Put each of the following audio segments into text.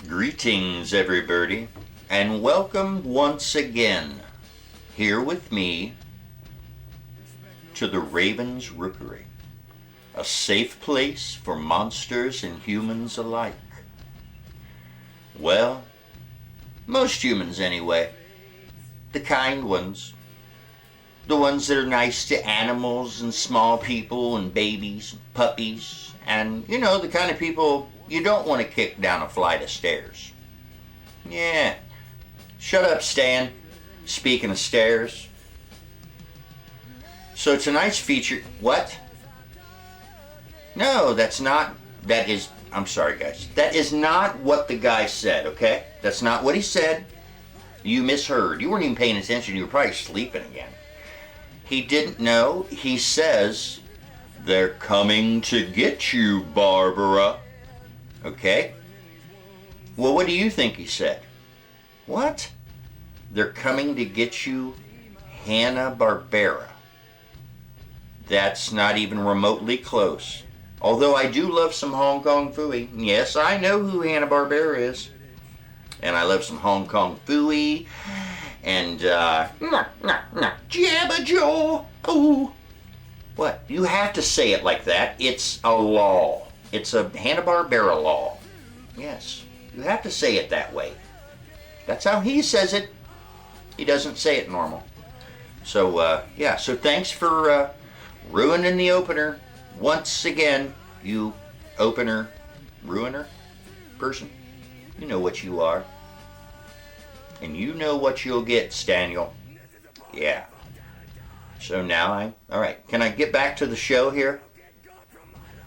Greetings, everybody, and welcome once again here with me to the Raven's Rookery, a safe place for monsters and humans alike. Well, most humans anyway, the kind ones, the ones that are nice to animals and small people and babies and puppies, and you know, the kind of people you don't want to kick down a flight of stairs. Yeah. Shut up, Stan. Speaking of stairs. So tonight's feature... What? No, that's not... That is... I'm sorry, guys. That is not what the guy said, okay? That's not what he said. You misheard. You weren't even paying attention. You were probably sleeping again. He didn't know. He says, "They're coming to get you, Barbara." Okay? Well, what do you think he said? What? They're coming to get you, Hanna-Barbera. That's not even remotely close. Although I do love some Hong Kong Phooey. Yes, I know who Hanna-Barbera is. And I love some Hong Kong Phooey. And, Jabba Jaw. Oh. What? You have to say it like that. It's a law. It's a Hanna-Barbera law. Yes, you have to say it that way. That's how he says it. He doesn't say it normal. So, yeah, so thanks for ruining the opener once again, you opener ruiner person. You know what you are. And you know what you'll get, Staniel. Yeah. So now alright, can I get back to the show here?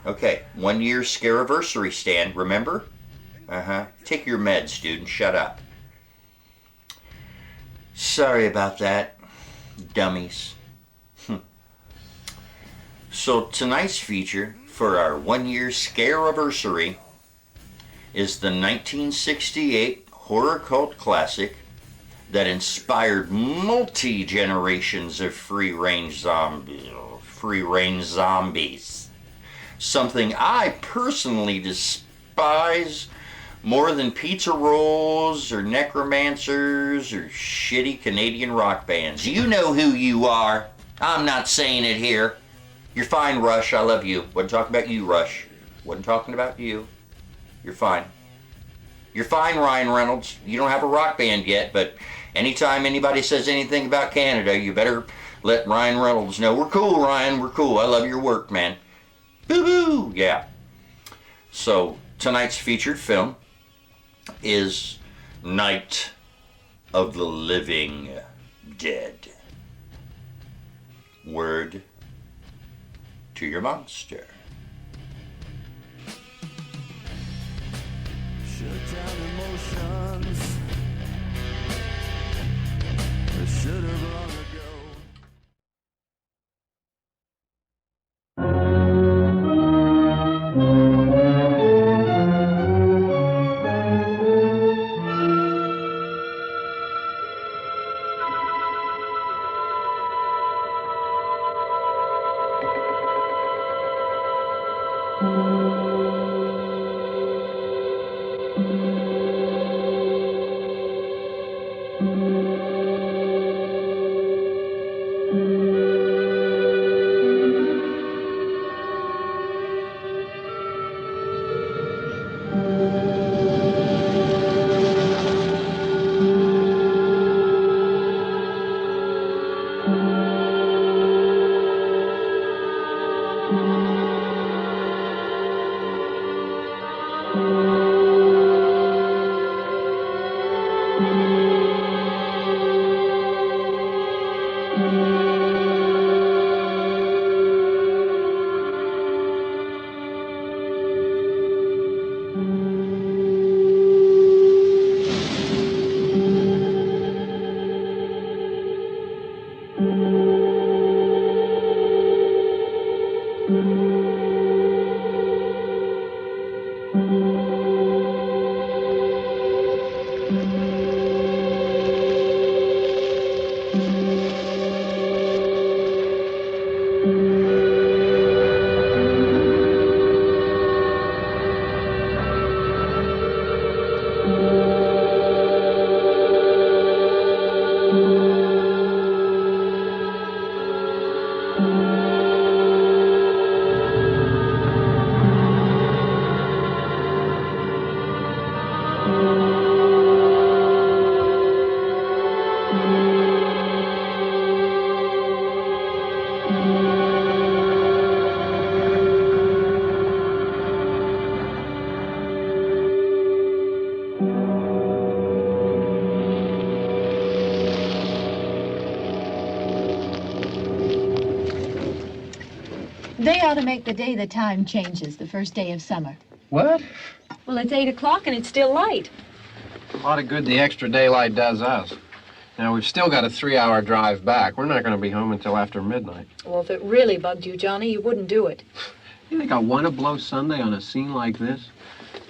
Okay, 1 year Scareversary, Stan, remember? Take your meds, dude, and shut up. Sorry about that, dummies. So tonight's feature for our 1 year Scareversary is the 1968 horror cult classic that inspired multi-generations of free-range zombies. Something I personally despise more than pizza rolls or necromancers or shitty Canadian rock bands. You know who you are. I'm not saying it here. You're fine, Rush. I love you. Wasn't talking about you, Rush. Wasn't talking about you. You're fine. You're fine, Ryan Reynolds. You don't have a rock band yet, but anytime anybody says anything about Canada, you better let Ryan Reynolds know. We're cool, Ryan. We're cool. I love your work, man. Boo-hoo! Yeah. So, tonight's featured film is Night of the Living Dead. Word to your monster. Shut down emotions. I should have long ago. They ought to make the day the time changes, the first day of summer. What? Well, it's 8 o'clock and it's still light. A lot of good the extra daylight does us. Now, we've still got a 3-hour drive back. We're not going to be home until after midnight. Well, if it really bugged you, Johnny, you wouldn't do it. You think I want to blow Sunday on a scene like this?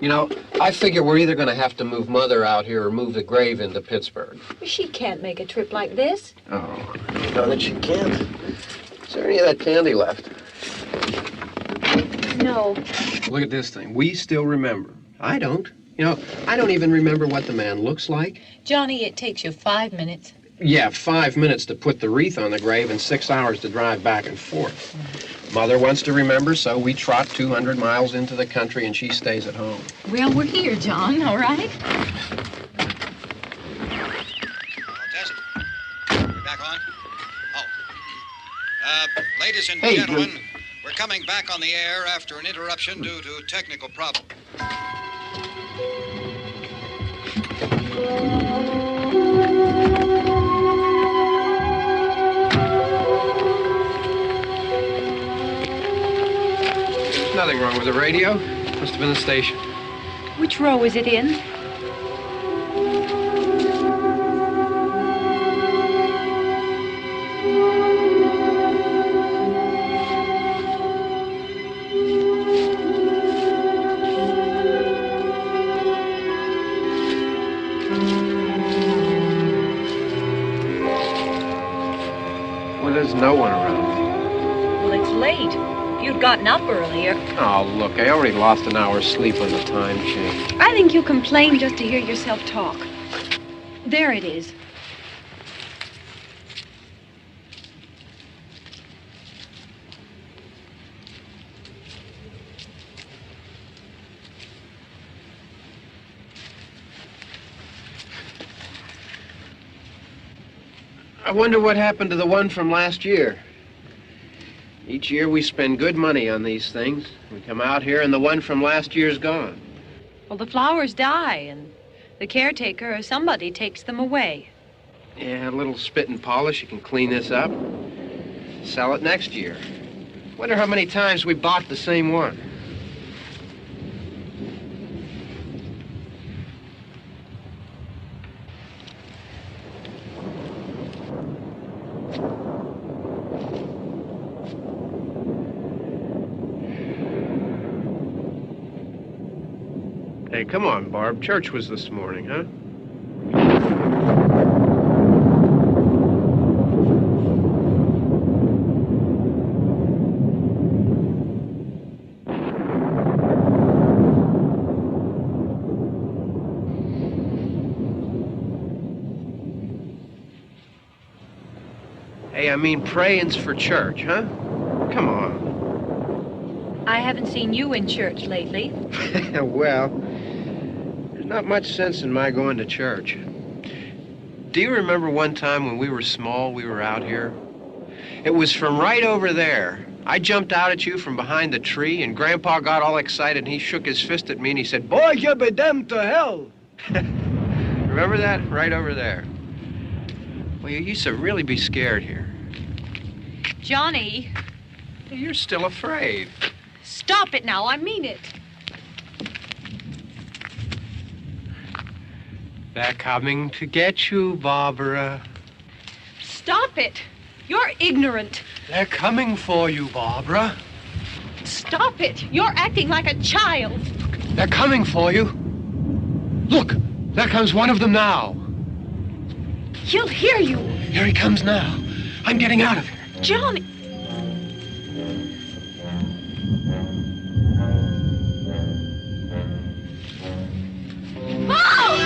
You know, I figure we're either going to have to move Mother out here or move the grave into Pittsburgh. She can't make a trip like this. Oh, you know that she can't. Is there any of that candy left? No. Look at this thing. We still remember. I don't. You know, I don't even remember what the man looks like. Johnny, it takes you 5 minutes. Yeah, 5 minutes to put the wreath on the grave and 6 hours to drive back and forth. Mother wants to remember, so we trot 200 miles into the country and she stays at home. Well, we're here, John, all right? Test. We're back on? Oh. Ladies and Hey, gentlemen, we're coming back on the air after an interruption due to technical problem. There's nothing wrong with the radio. Must have been the station. Which row is it in? Well, there's no one around. Well, it's late. If you'd gotten up earlier. Oh, look, I already lost an hour's sleep on the time change. I think you complain just to hear yourself talk. There it is. I wonder what happened to the one from last year. Each year we spend good money on these things. We come out here and the one from last year's gone. Well, the flowers die, and the caretaker or somebody takes them away. Yeah, a little spit and polish. You can clean this up. Sell it next year. Wonder how many times we bought the same one. Hey, come on, Barb. Church was this morning, huh? Hey, I mean, praying's for church, huh? Come on. I haven't seen you in church lately. Well, there's not much sense in my going to church. Do you remember one time when we were small, we were out here? It was from right over there. I jumped out at you from behind the tree, and Grandpa got all excited, and he shook his fist at me, and he said, "Boy, you'll be damned to hell." Remember that? Right over there. Well, you used to really be scared here. Johnny, You're still afraid. stop it now. I mean it. They're coming to get you, Barbara. Stop it. You're ignorant. They're coming for you, Barbara. Stop it. You're acting like a child. They're coming for you. Look, there comes one of them now. He'll hear you. Here he comes now. I'm getting out of here. Johnny. Mom!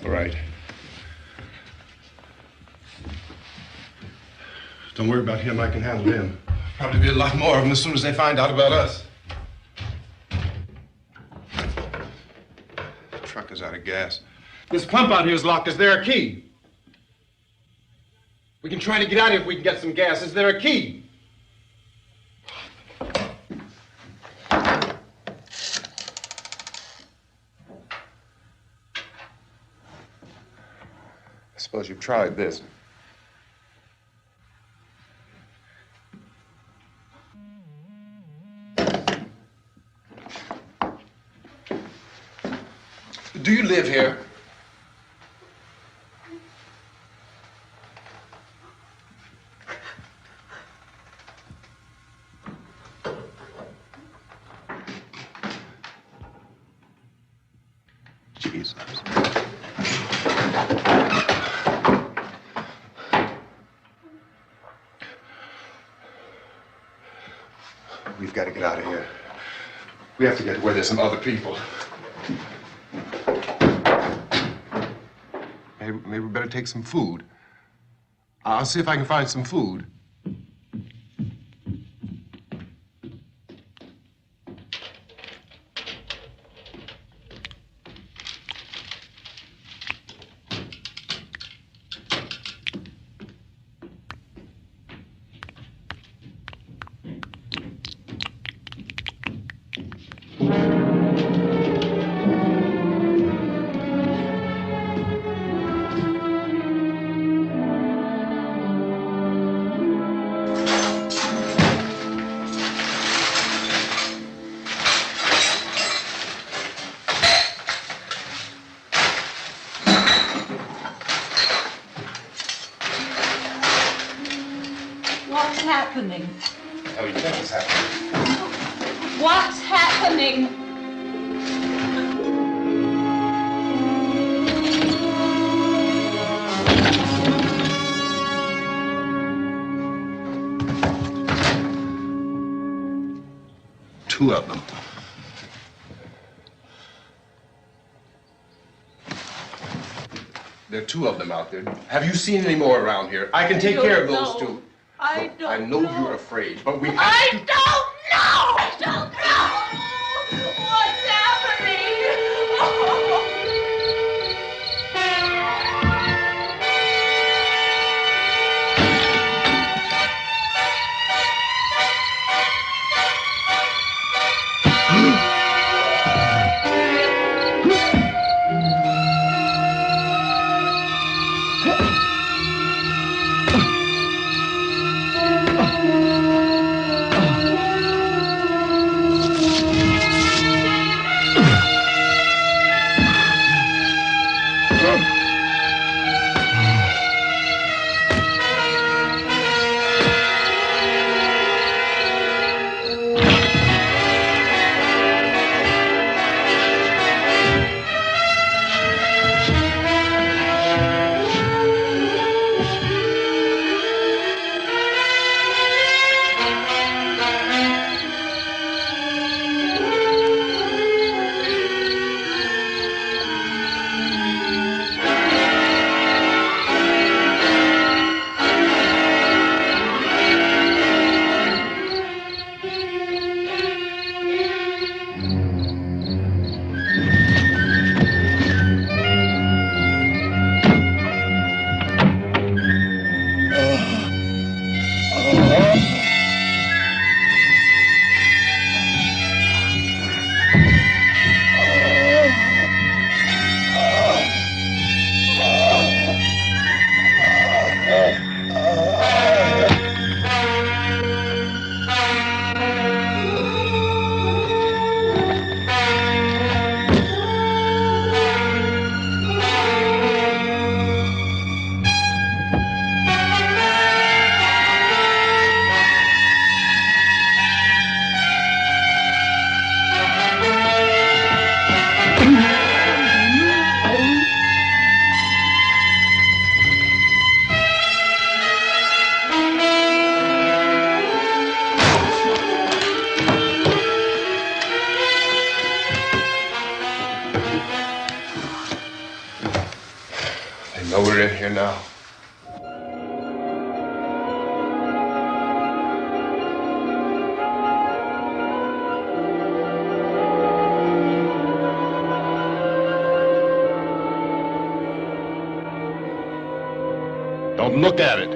All right. Don't worry about him. I can handle him. Probably be a lot more of them as soon as they find out about us. The truck is out of gas. This pump out here is locked. Is there a key? We can try to get out of here if we can get some gas. Is there a key? I suppose you've tried this. Do you live here? Jesus. We've got to get out of here. We have to get where there's some other people. Maybe we better take some food. I'll see if I can find some food. What's happening? What do you think is happening? What's happening? Two of them. There are two of them out there. Have you seen any more around here? I can take care of those two. I Look, I know you're afraid, but we have I to... don't know! I don't know! What's happening? Oh. They know we're in here now. Don't look at it.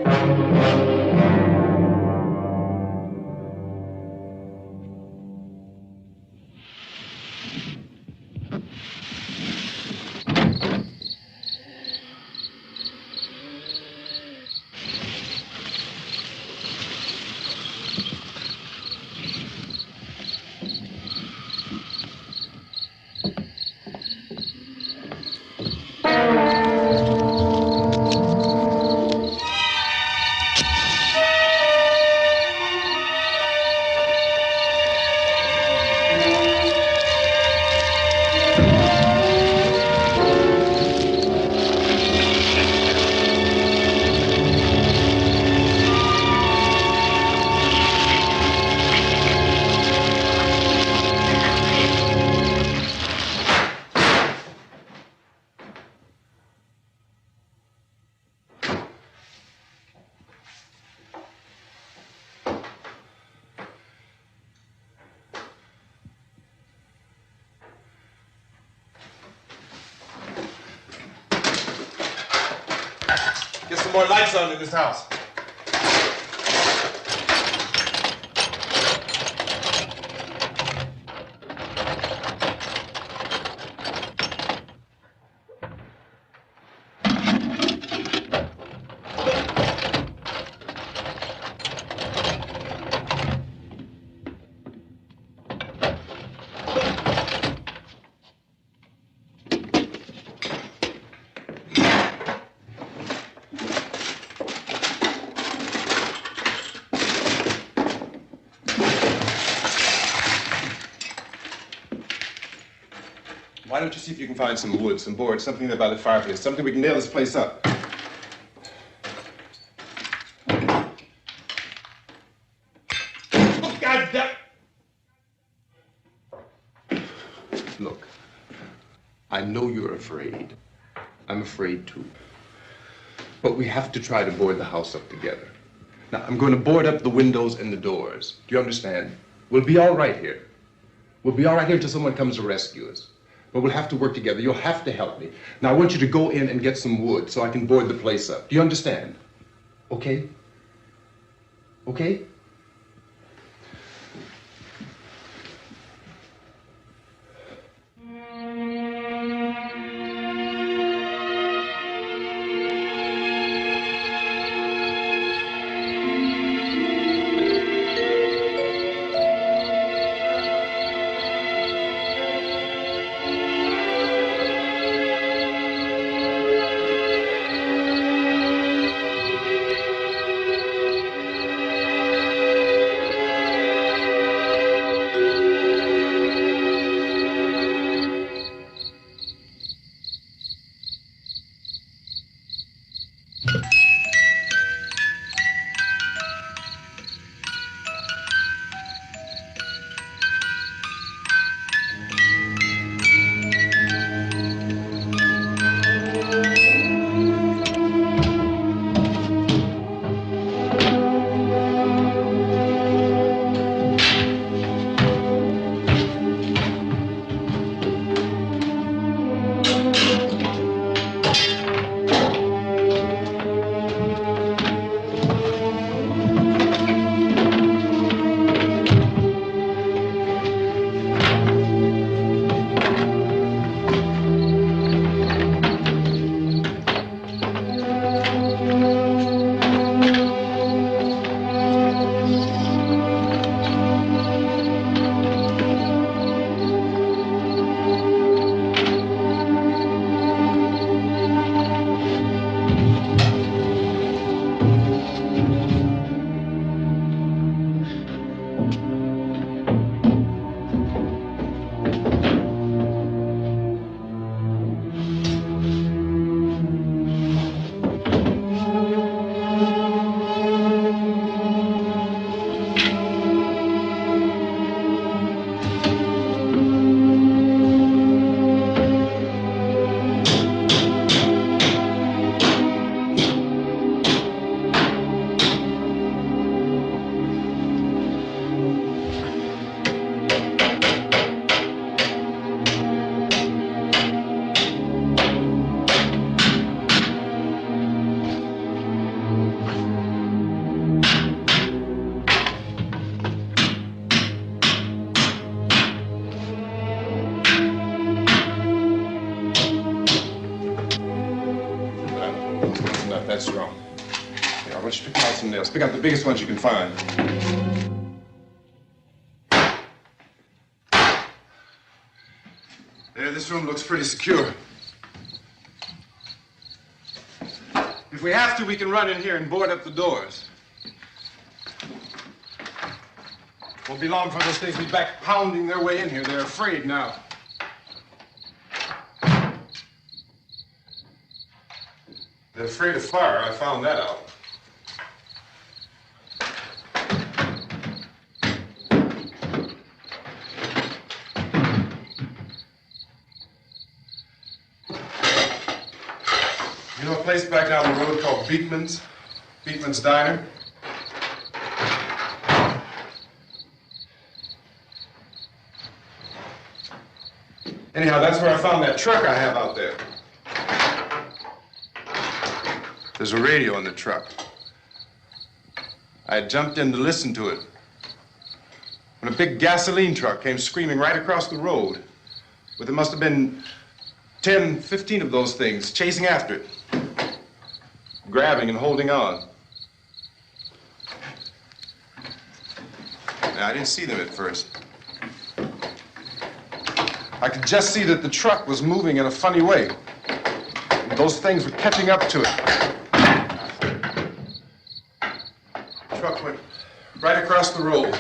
Get some more lights on in this house. Why don't you see if you can find some wood, some boards, something there by the fireplace, something we can nail this place up. Oh, God damn! Look, I know you're afraid. I'm afraid too. But we have to try to board the house up together. Now, I'm going to board up the windows and the doors. Do you understand? We'll be all right here. We'll be all right here until someone comes to rescue us. But we'll have to work together. You'll have to help me. Now, I want you to go in and get some wood so I can board the place up. Do you understand? Okay? Okay? That's wrong. Yeah, I want you to pick out some nails. Pick out the biggest ones you can find. There, this room looks pretty secure. If we have to, we can run in here and board up the doors. Won't be long before those things be back pounding their way in here. They're afraid now. They're afraid of fire. I found that out. You know a place back down the road called Beekman's? Beekman's Diner? Anyhow, that's where I found that truck I have out there. There's a radio in the truck. I had jumped in to listen to it when a big gasoline truck came screaming right across the road. But there must have been 10, 15 of those things chasing after it, grabbing and holding on. Now, I didn't see them at first. I could just see that the truck was moving in a funny way. Those things were catching up to it. The truck went right across the road.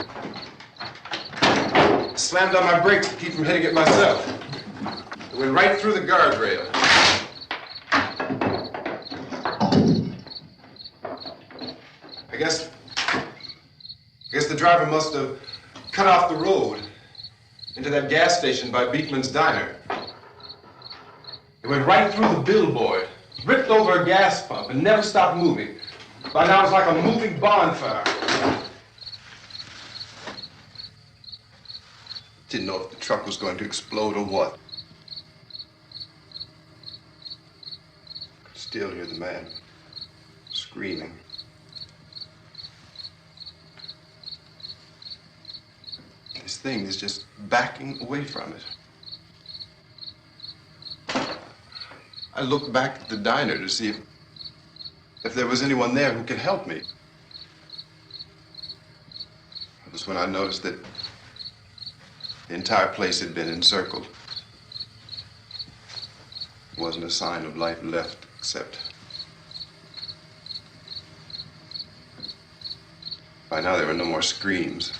Slammed on my brakes to keep from hitting it myself. It went right through the guardrail. I guess the driver must have cut off the road into that gas station by Beekman's Diner. It went right through the billboard, ripped over a gas pump, and never stopped moving. By now, it was like a moving bonfire. Didn't know if the truck was going to explode or what. Could still hear the man screaming. This thing is just backing away from it. I looked back at the diner to see if there was anyone there who could help me. It was when I noticed that the entire place had been encircled. There wasn't a sign of life left except by now there were no more screams.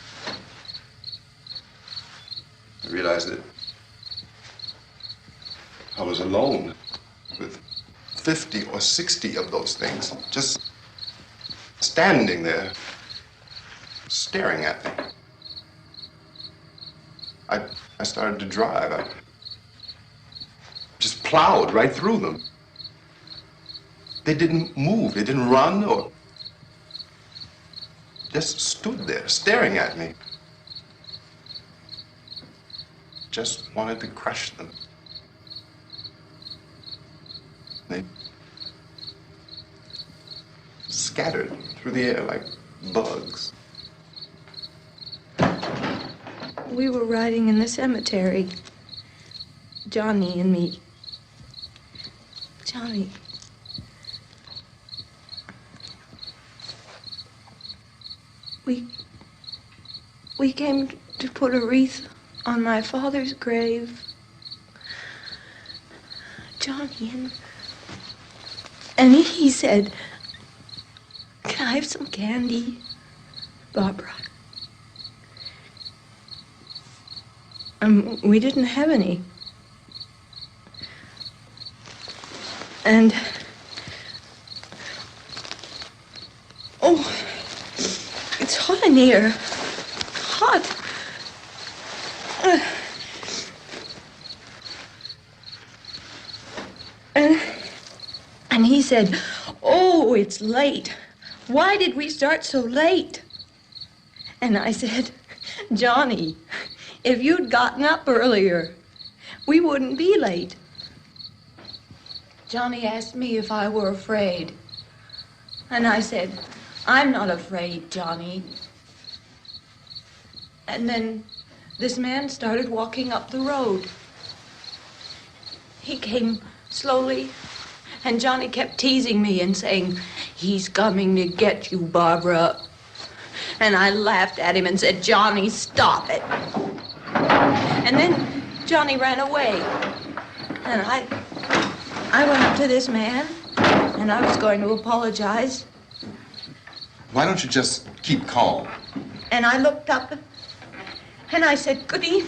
I realized that I was alone with 50 or 60 of those things, just standing there, staring at me. I started to drive. I just plowed right through them. They didn't move, they didn't run or just stood there, staring at me. Just wanted to crush them. They scattered through the air like bugs. We were riding in the cemetery, Johnny and me. Johnny. We came to put a wreath on my father's grave. Johnny, and he said, "Can I have some candy, Barbara?" We didn't have any. And, oh, it's hot in here. Hot. And he said, "Oh, it's late. Why did we start so late?" And I said, "Johnny, if you'd gotten up earlier, we wouldn't be late." Johnny asked me if I were afraid. And I said, "I'm not afraid, Johnny." And then this man started walking up the road. He came slowly And Johnny kept teasing me and saying, "He's coming to get you, Barbara." And I laughed at him and said, "Johnny, stop it." And then Johnny ran away. And I went up to this man, and I was going to apologize. Why don't you just keep calm? And I looked up, and I said, "Goody."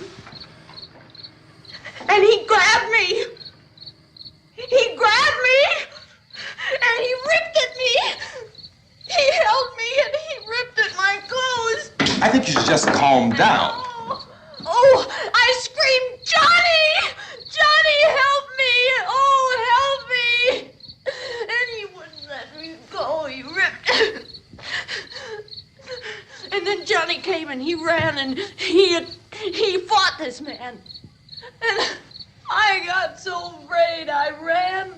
And he grabbed me. He grabbed me, and he ripped at me. He held me, and he ripped at my clothes. I think you should just calm down. Oh, I screamed, "Johnny! Johnny, help me! Oh, help me!" And he wouldn't let me go. He ripped. And then Johnny came and he ran and he fought this man. And I got so afraid. I ran.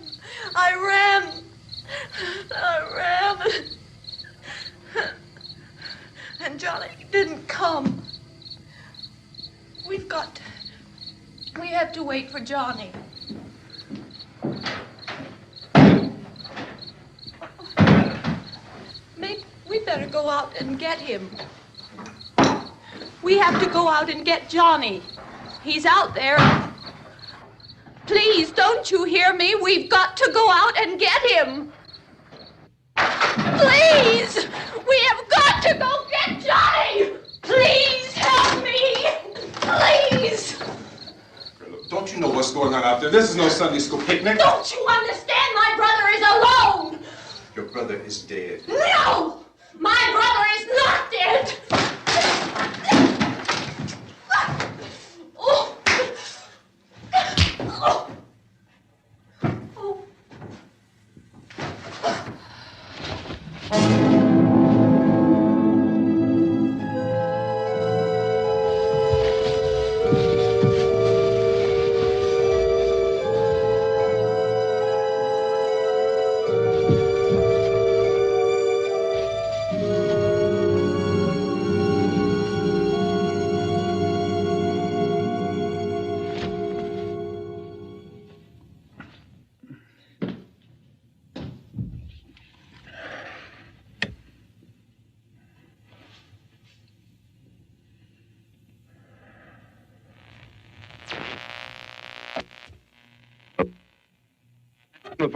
And Johnny didn't come. We have to wait for Johnny. Maybe we better go out and get him. We have to go out and get Johnny. He's out there. Please, don't you hear me? We've got to go out and get him. Please! We have got to go get Johnny! Please help me! Please! Don't you know what's going on out there? This is no Sunday school picnic. Don't you understand? My brother is alone! Your brother is dead. No! My brother is not dead! Oh. Oh. Oh.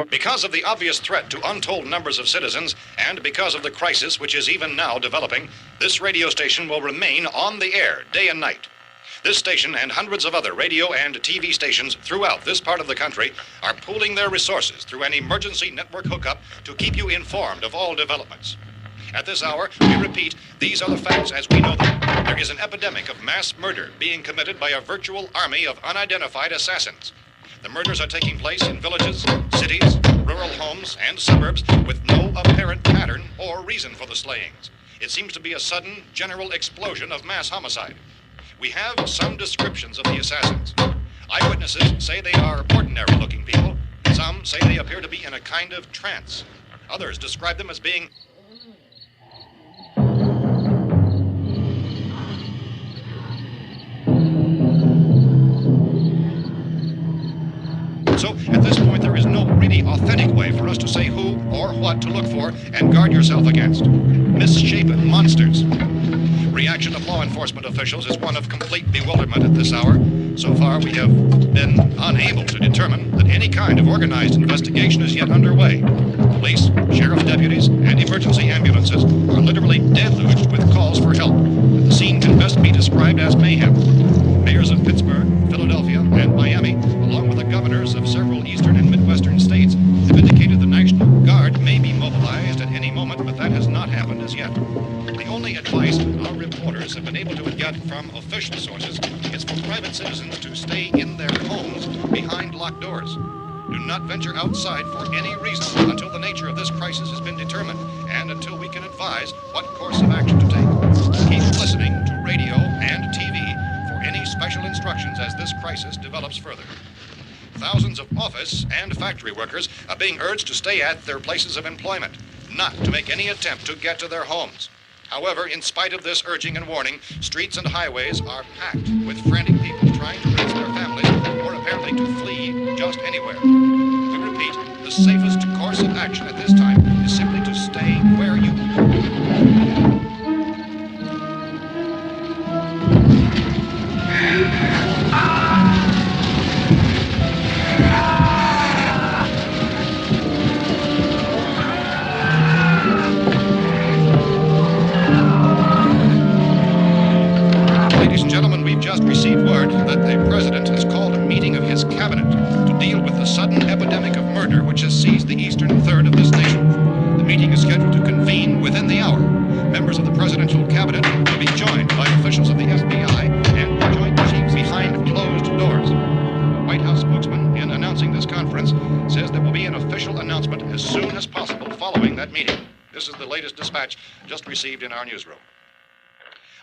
Because of the obvious threat to untold numbers of citizens, and because of the crisis which is even now developing, this radio station will remain on the air day and night. This station and hundreds of other radio and TV stations throughout this part of the country are pooling their resources through an emergency network hookup to keep you informed of all developments. At this hour, we repeat, these are the facts as we know them. There is an epidemic of mass murder being committed by a virtual army of unidentified assassins. The murders are taking place in villages, cities, rural homes, and suburbs with no apparent pattern or reason for the slayings. It seems to be a sudden, general explosion of mass homicide. We have some descriptions of the assassins. Eyewitnesses say they are ordinary-looking people. Some say they appear to be in a kind of trance. Others describe them as being So, at this point, there is no really authentic way for us to say who or what to look for and guard yourself against. Misshapen monsters. Reaction of law enforcement officials is one of complete bewilderment at this hour. So far, we have been unable to determine that any kind of organized investigation is yet underway. Police, sheriff deputies, and emergency ambulances are literally deluged with calls for help. And the scene can best be described as mayhem. Mayors of Pittsburgh, Philadelphia, and Miami, along with the governors of several eastern and midwestern states, have indicated the National Guard may be mobilized at any moment, but that has not happened as yet. The only advice our reporters have been able to get from official sources is for private citizens to stay in their homes behind locked doors. Do not venture outside for any reason until the nature of this crisis has been determined and until we can advise what course of action to take. Keep listening to radio and TV for any special instructions as this crisis develops further. Thousands of office and factory workers are being urged to stay at their places of employment, not to make any attempt to get to their homes. However, in spite of this urging and warning, streets and highways are packed with frantic people trying to reach their families or apparently to flee just anywhere. We repeat, repeat, the safest course of action at this time is simply to stay where you Ladies and gentlemen, we've just received word that the President has called a meeting of his cabinet to deal with the sudden epidemic of murder which has seized the eastern third of this nation. The meeting is scheduled to convene within the hour. Members of the presidential cabinet will be joined by officials of the FBI and the Joint Chiefs behind closed doors. The White House spokesman, in announcing this conference, says there will be an official announcement as soon as possible following that meeting. This is the latest dispatch just received in our newsroom.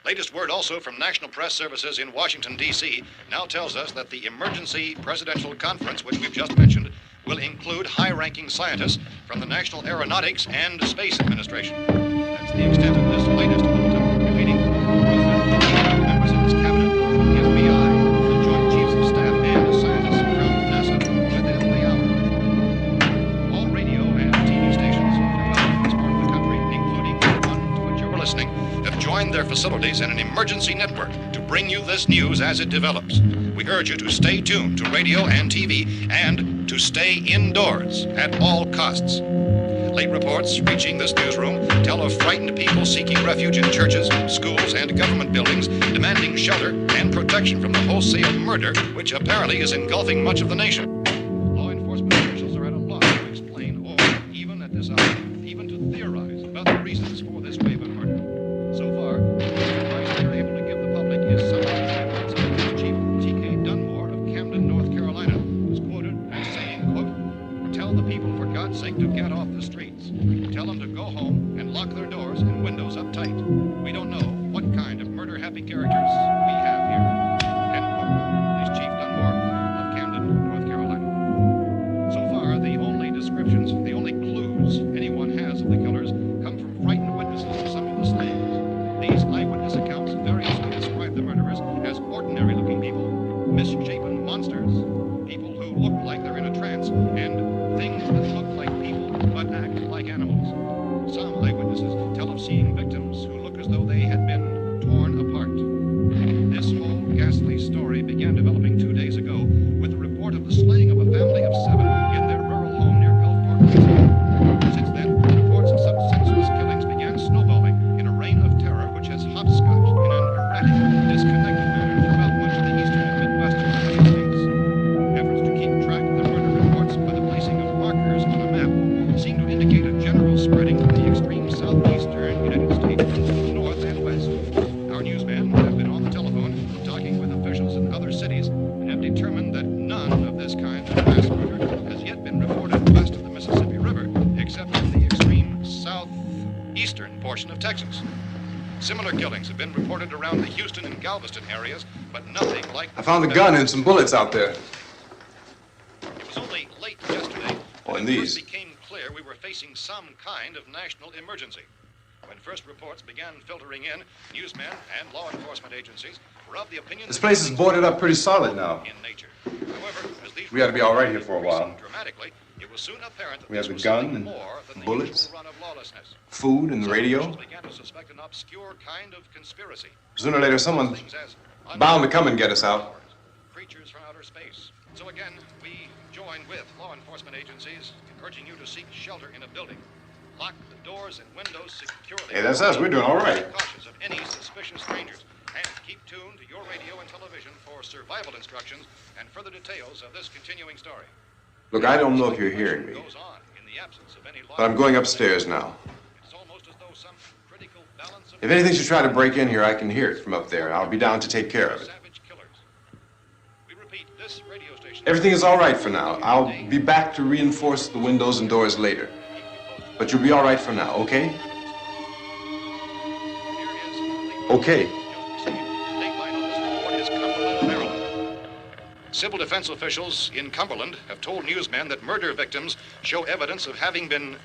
Latest word also from National Press Services in Washington, D.C. now tells us that the emergency presidential conference, which we've just mentioned, will include high-ranking scientists from the National Aeronautics and Space Administration. That's the extent of this latest bulletin. Repeating, members of his cabinet, the FBI, the Joint Chiefs of Staff, and scientists from NASA within the hour. All radio and TV stations throughout this part of the country, including the one to which you're listening, have joined their facilities in an emergency network to bring you this news as it develops. We urge you to stay tuned to radio and TV and to stay indoors at all costs. Late reports reaching this newsroom tell of frightened people seeking refuge in churches, schools, and government buildings, demanding shelter and protection from the wholesale murder which apparently is engulfing much of the nation. Law enforcement officials are at a loss to explain or, even at this hour, even to theorize about the reasons for this wave of murder. So far, the advice they're able to give the public is some of the efforts of Police Chief T.K. Dunmore of Camden, North Carolina, who's quoted as saying, quote, "Tell the people, for God's sake, to get off the streets. Tell them to go home and lock their doors and windows up tight. We don't know what kind of murder-happy characters we have here." End quote. Police Chief Dunmore of Camden, North Carolina. So far, the only descriptions, the only clues anyone has of the killers come from frightened witnesses of some of the slayings. These eyewitness accounts variously describe the murderers as ordinary-looking people, misshapen monsters, people who look like they're in a trance, and things that look like people but act like animals. Some eyewitnesses tell of seeing victims who look as though they had been torn apart. This whole ghastly story began developing 2 days ago with the report of the slaying of a family of 7 in their rural home near Gulfport, Louisiana. Since then, reports of such senseless killings began snowballing in a reign of terror which has hopscotched in an erratic, disconnected manner throughout much of the eastern and midwestern United States. Efforts to keep track of the murder reports by the placing of markers on a map seem to indicate a general spreading of the extreme southeastern United States to the north and west. Our newsmen have been on the telephone talking with officials in other cities and have determined that none of this kind of mass murder has yet been reported west of the Mississippi River, except in the extreme southeastern portion of Texas. Similar killings have been reported around the Houston and Galveston areas, but nothing like... I found a gun and some bullets out there. It was only late yesterday Oh, and that it these. first became clear we were facing some kind of national emergency. When first reports began filtering in, newsmen and law enforcement agencies were of the opinion... This place is boarded up pretty solid now. ...in nature. However, as these We ought to be all right here for a while. dramatically, it was soon apparent that We have this the was gun something and more than the bullets, usual run of lawlessness. food and the Some radio. officials began to suspect an obscure kind of conspiracy. Sooner or later, someone's Things as bound to come and get us out. creatures from outer space. So again, we join with law enforcement agencies in urging you to seek shelter in a building. Lock the doors and windows securely. Hey, that's us. We're doing all right. Be cautious of any suspicious strangers. And keep tuned to your radio and television for survival instructions and further details of this continuing story. Look, I don't know if you're hearing me, Goes on in the absence of any but I'm going upstairs now. It's almost as though some critical balance of If anything should try to break in here, I can hear it from up there. I'll be down to take care of it. savage killers. We repeat, this radio station... Everything is all right for now. I'll be back to reinforce the windows and doors later. But you'll be all right for now, okay? Okay. Civil defense officials in Cumberland have told newsmen that murder victims show evidence of having been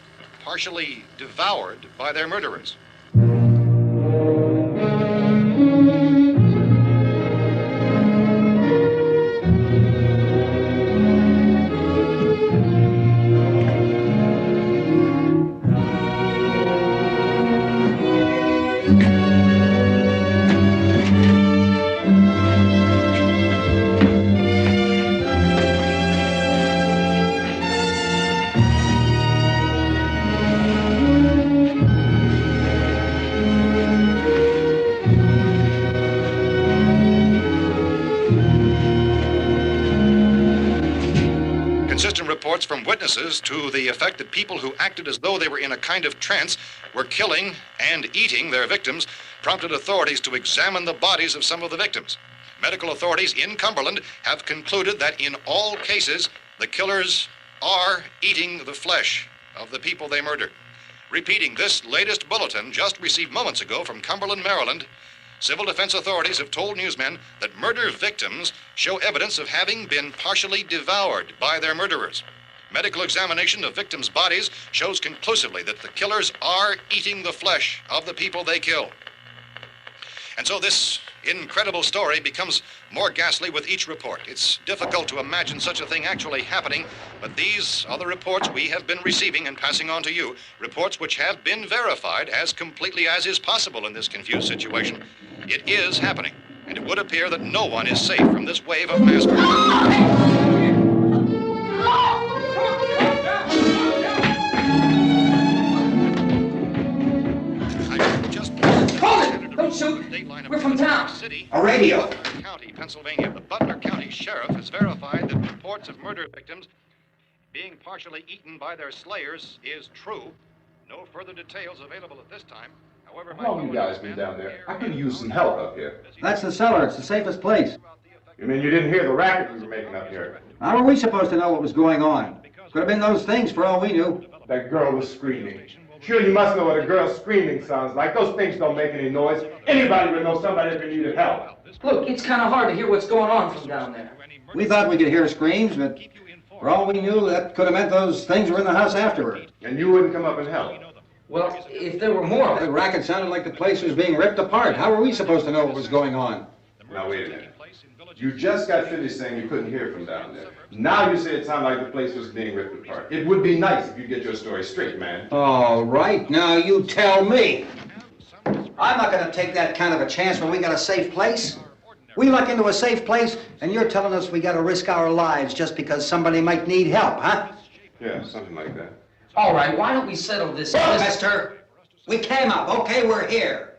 partially devoured by their murderers. Consistent reports from witnesses to the effect that people who acted as though they were in a kind of trance were killing and eating their victims prompted authorities to examine the bodies of some of the victims. Medical authorities in Cumberland have concluded that in all cases, the killers are eating the flesh of the people they murdered. Repeating this latest bulletin just received moments ago from Cumberland, Maryland, civil defense authorities have told newsmen that murder victims show evidence of having been partially devoured by their murderers. Medical examination of victims' bodies shows conclusively that the killers are eating the flesh of the people they kill. And so this incredible story becomes more ghastly with each report. It's difficult to imagine such a thing actually happening, but these are the reports we have been receiving and passing on to you, reports which have been verified as completely as is possible in this confused situation. It is happening, and it would appear that no one is safe from this wave of mass murder. Don't shoot. We're from town. A radio. County, Pennsylvania. The Butler County Sheriff has verified that reports of murder victims being partially eaten by their slayers is true. No further details available at this time. However, How long you guys been down there? I could use some help up here. That's the cellar. It's the safest place. You mean you didn't hear the racket we were making up here? How were we supposed to know what was going on? Could have been those things for all we knew. That girl was screaming. Sure, you must know what a girl screaming sounds like. Those things don't make any noise. Anybody would know somebody if they needed help. Look, it's kind of hard to hear what's going on from down there. We thought we could hear screams, but for all we knew, that could have meant those things were in the house afterward. And you wouldn't come up and help? Well, if there were more of The them. racket sounded like the place was being ripped apart. How were we supposed to know what was going on? Now, wait a minute. You just got finished saying you couldn't hear from down there. Now you say it sounded like the place was being ripped apart. It would be nice if you get your story straight, man. All right, now you tell me. I'm not going to take that kind of a chance when we got a safe place. We luck into a safe place, and you're telling us we got to risk our lives just because somebody might need help, huh? Yeah, something like that. All right, why don't we settle this? Look, mister, we came up. Okay, we're here.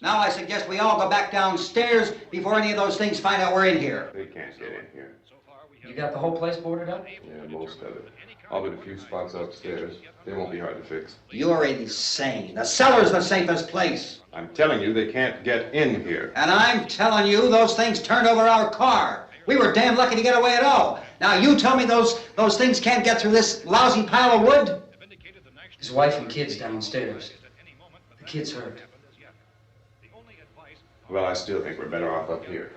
Now I suggest we all go back downstairs before any of those things find out we're in here. They can't get in here. You got the whole place boarded up? Yeah, most of it. All but a few spots upstairs. They won't be hard to fix. You're insane. The cellar's the safest place. I'm telling you, they can't get in here. And I'm telling you, those things turned over our car. We were damn lucky to get away at all. Now you tell me those things can't get through this lousy pile of wood? His wife and kids downstairs. The kid's hurt. Well, I still think we're better off up here.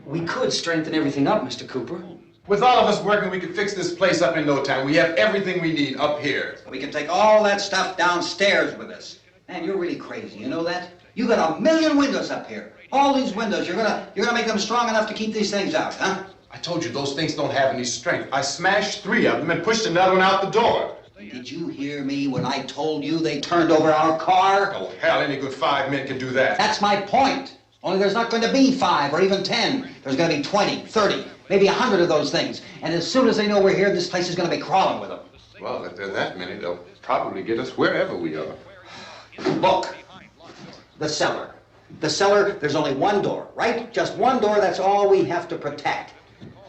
We could strengthen everything up, Mr. Cooper. With all of us working, we could fix this place up in no time. We have everything we need up here. We can take all that stuff downstairs with us. Man, you're really crazy, you know that? You got 1,000,000 windows up here. All these windows, you're gonna make them strong enough to keep these things out, huh? I told you those things don't have any strength. I smashed 3 of them and pushed another one out the door. Did you hear me when I told you they turned over our car? Oh, hell, any good 5 men can do that. That's my point. Only there's not going to be 5 or even 10. There's going to be 20, 30, maybe 100 of those things. And as soon as they know we're here, this place is going to be crawling with them. Well, if there are that many, they'll probably get us wherever we are. Look, the cellar. The cellar, there's only one door, right? Just one door, that's all we have to protect.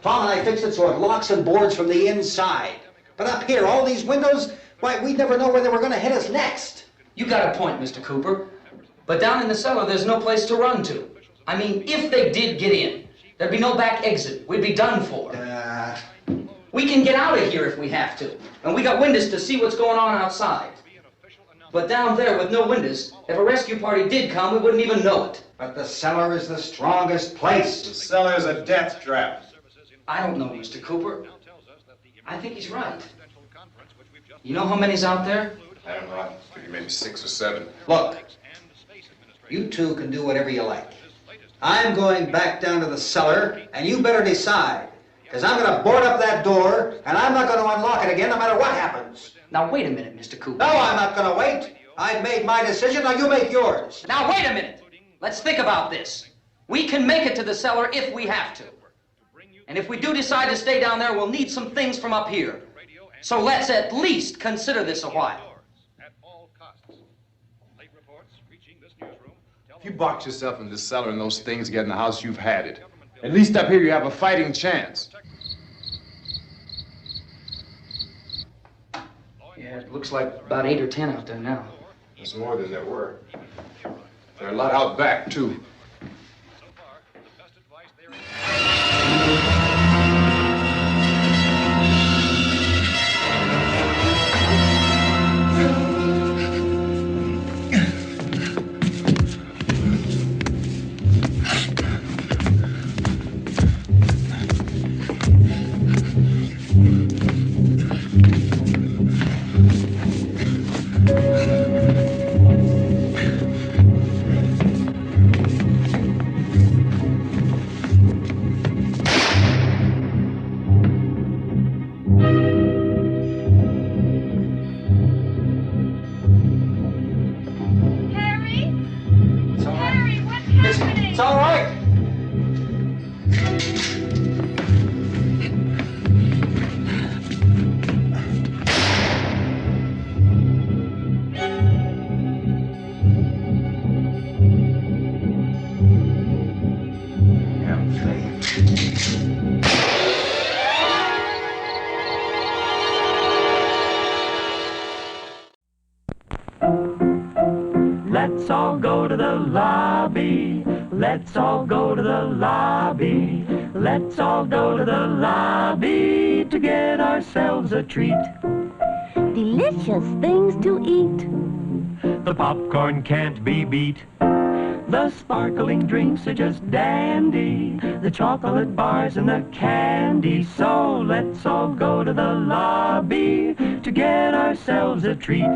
Tom and I fixed it so it locks and boards from the inside. But up here, all these windows, why, we'd never know where they were going to hit us next. You got a point, Mr. Cooper. But down in the cellar, there's no place to run to. I mean, if they did get in, there'd be no back exit. We'd be done for. We can get out of here if we have to. And we got windows to see what's going on outside. But down there with no windows, if a rescue party did come, we wouldn't even know it. But the cellar is the strongest place. The cellar is a death trap. I don't know, Mr. Cooper. I think he's right. You know how many's out there? I don't know. I think maybe 6 or 7. Look, you two can do whatever you like. I'm going back down to the cellar, and you better decide. Because I'm going to board up that door, and I'm not going to unlock it again no matter what happens. Now, wait a minute, Mr. Cooper. No, I'm not going to wait. I've made my decision, now you make yours. Now, wait a minute. Let's think about this. We can make it to the cellar if we have to. And if we do decide to stay down there, we'll need some things from up here. So let's at least consider this a while. If you box yourself in this cellar and those things get in the house, you've had it. At least up here you have a fighting chance. Yeah, it looks like about 8 or 10 out there now. There's more than there were. There are a lot out back, too. It's all right. Let's all go to the lobby. Let's all go to the lobby. Let's all go to the lobby to get ourselves a treat. Delicious things to eat. The popcorn can't be beat. The sparkling drinks are just dandy. The chocolate bars and the candy. So let's all go to the lobby to get ourselves a treat.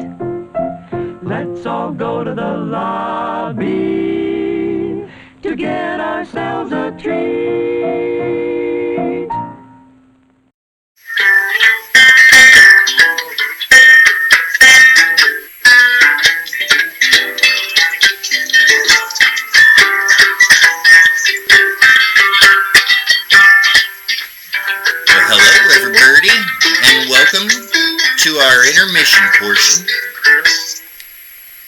Let's all go to the lobby to get ourselves a treat. Well, hello, everybody, and welcome to our intermission portion.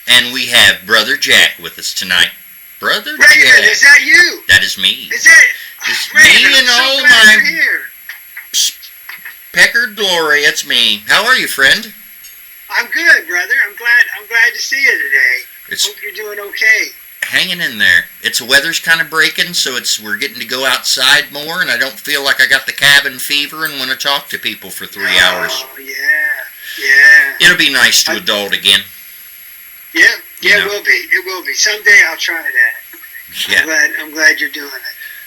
And we have Brother Jack with us tonight. Brother Jack. Is that you? That is me. Is it? It's Raven, me and I'm so all glad my you're here. Peckered glory. It's me. How are you, friend? I'm good, brother. I'm glad to see you today. Hope you're doing okay. Hanging in there. The weather's kind of breaking, so we're getting to go outside more, and I don't feel like I got the cabin fever and want to talk to people for 3 hours. Oh, yeah. It'll be nice to adult again. Yeah, it will be. It will be. Someday I'll try that. Yeah. I'm glad you're doing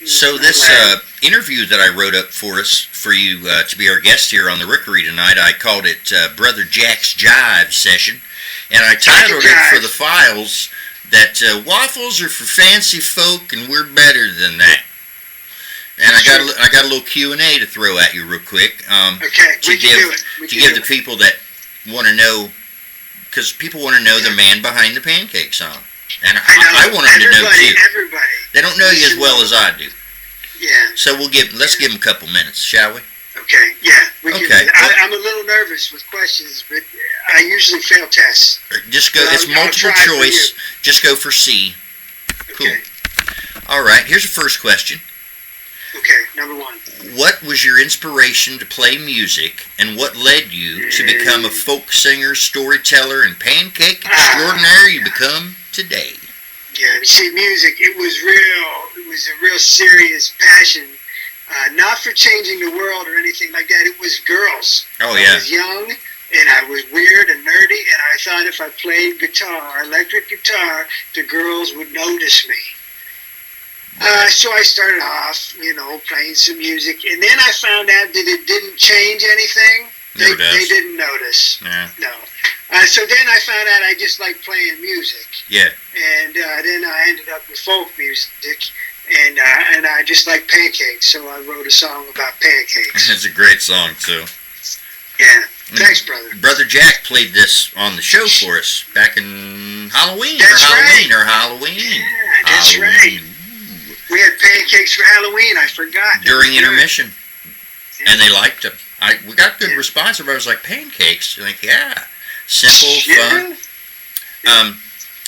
it. So this interview that I wrote up for you to be our guest here on the Rookery tonight, I called it Brother Jack's Jive Session, and I titled it for the files that waffles are for fancy folk and we're better than that. And I got a little Q&A to throw at you real quick. Okay, we can do it. To give the people that want to know, because people want to know the man behind the pancake song. And I want them to know too. Everybody. They don't know you as well as I do. Yeah. So let's give them a couple minutes, shall we? Okay. Yeah. Okay. I'm a little nervous with questions, but I usually fail tests. Just go. It's multiple choice. Just go for C. Cool. Okay. All right. Here's the first question. Okay. Number one. What was your inspiration to play music, and what led you to become a folk singer, storyteller, and pancake extraordinaire you become today? Yeah, you see, music, it was a real serious passion. Not for changing the world or anything like that. It was girls. Oh, yeah. I was young, and I was weird and nerdy, and I thought if I played electric guitar, the girls would notice me. So I started off, playing some music, and then I found out that it didn't change anything. They didn't notice. Yeah. No. So then I found out I just liked playing music. Yeah. And then I ended up with folk music, and I just like pancakes, so I wrote a song about pancakes. It's a great song, too. Yeah. Thanks, brother. Brother Jack played this on the show for us back in Halloween. That's Halloween. Yeah, that's right. We had pancakes for Halloween. I forgot. During intermission. Yeah. And they liked them. We got good response. Everybody was like, pancakes? Like, yeah. Simple, fun.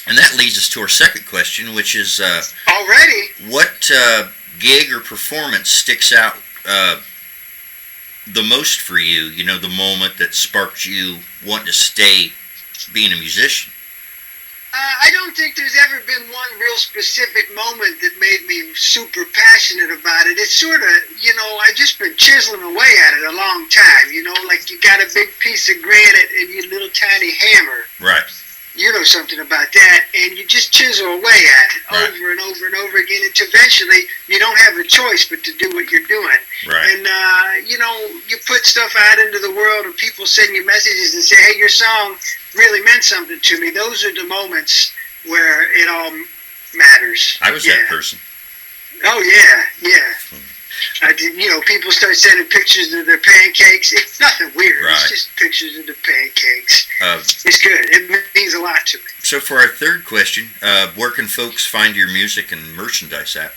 And that leads us to our second question, which is... already? What gig or performance sticks out the most for you? You know, the moment that sparked you wanting to stay being a musician? I don't think there's ever been one real specific moment that made me super passionate about it. It's sort of, you know, I've just been chiseling away at it a long time. You know, like you got a big piece of granite and your little tiny hammer. Right. You know something about that, and you just chisel away at it over and over and over again. Until eventually, you don't have a choice but to do what you're doing. Right. And you know, you put stuff out into the world, and people send you messages and say, "Hey, your song really meant something to me." Those are the moments where it all matters. I was that person. Oh yeah, yeah. You know, people start sending pictures of their pancakes. It's nothing weird. Right. It's just pictures of the pancakes. It's good. It means a lot to me. So for our third question, where can folks find your music and merchandise at?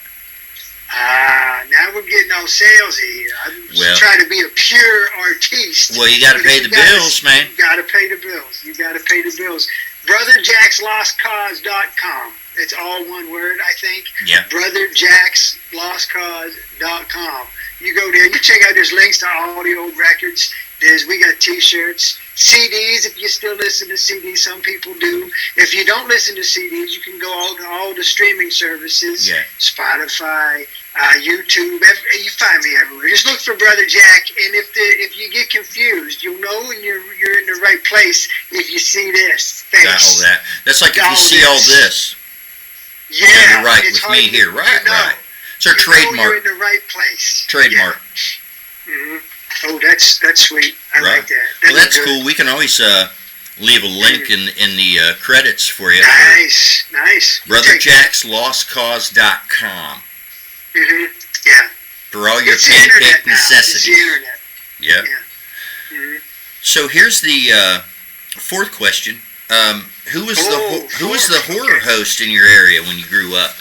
Now we're getting all salesy. I'm trying to be a pure artiste. Well, you got to pay the bills, man. You got to pay the bills. You got to pay the bills. BrotherJacksLostCause.com. It's all one word, I think. Yeah. BrotherJacksLostCause.com. You go there. You check out. There's links to audio records. We got T-shirts, CDs. If you still listen to CDs, some people do. If you don't listen to CDs, you can go to all the streaming services. Yeah. Spotify, YouTube. You find me everywhere. Just look for Brother Jack, and if you get confused, you'll know when you're in the right place if you see this. Thanks. That's like if you see all this. Yeah, you're right with me here. Right, right. It's our trademark. You're in the right place. Trademark. Yeah. Mm-hmm. Oh, that's sweet. I like that. Well, that's cool. We can always leave a link in the credits for you. Nice, nice. BrotherJacksLostCause.com. Mm-hmm. Yeah. For all your pancake necessities. It's the internet. Yeah. Mm-hmm. So here's the fourth question. Who was the horror host in your area when you grew up?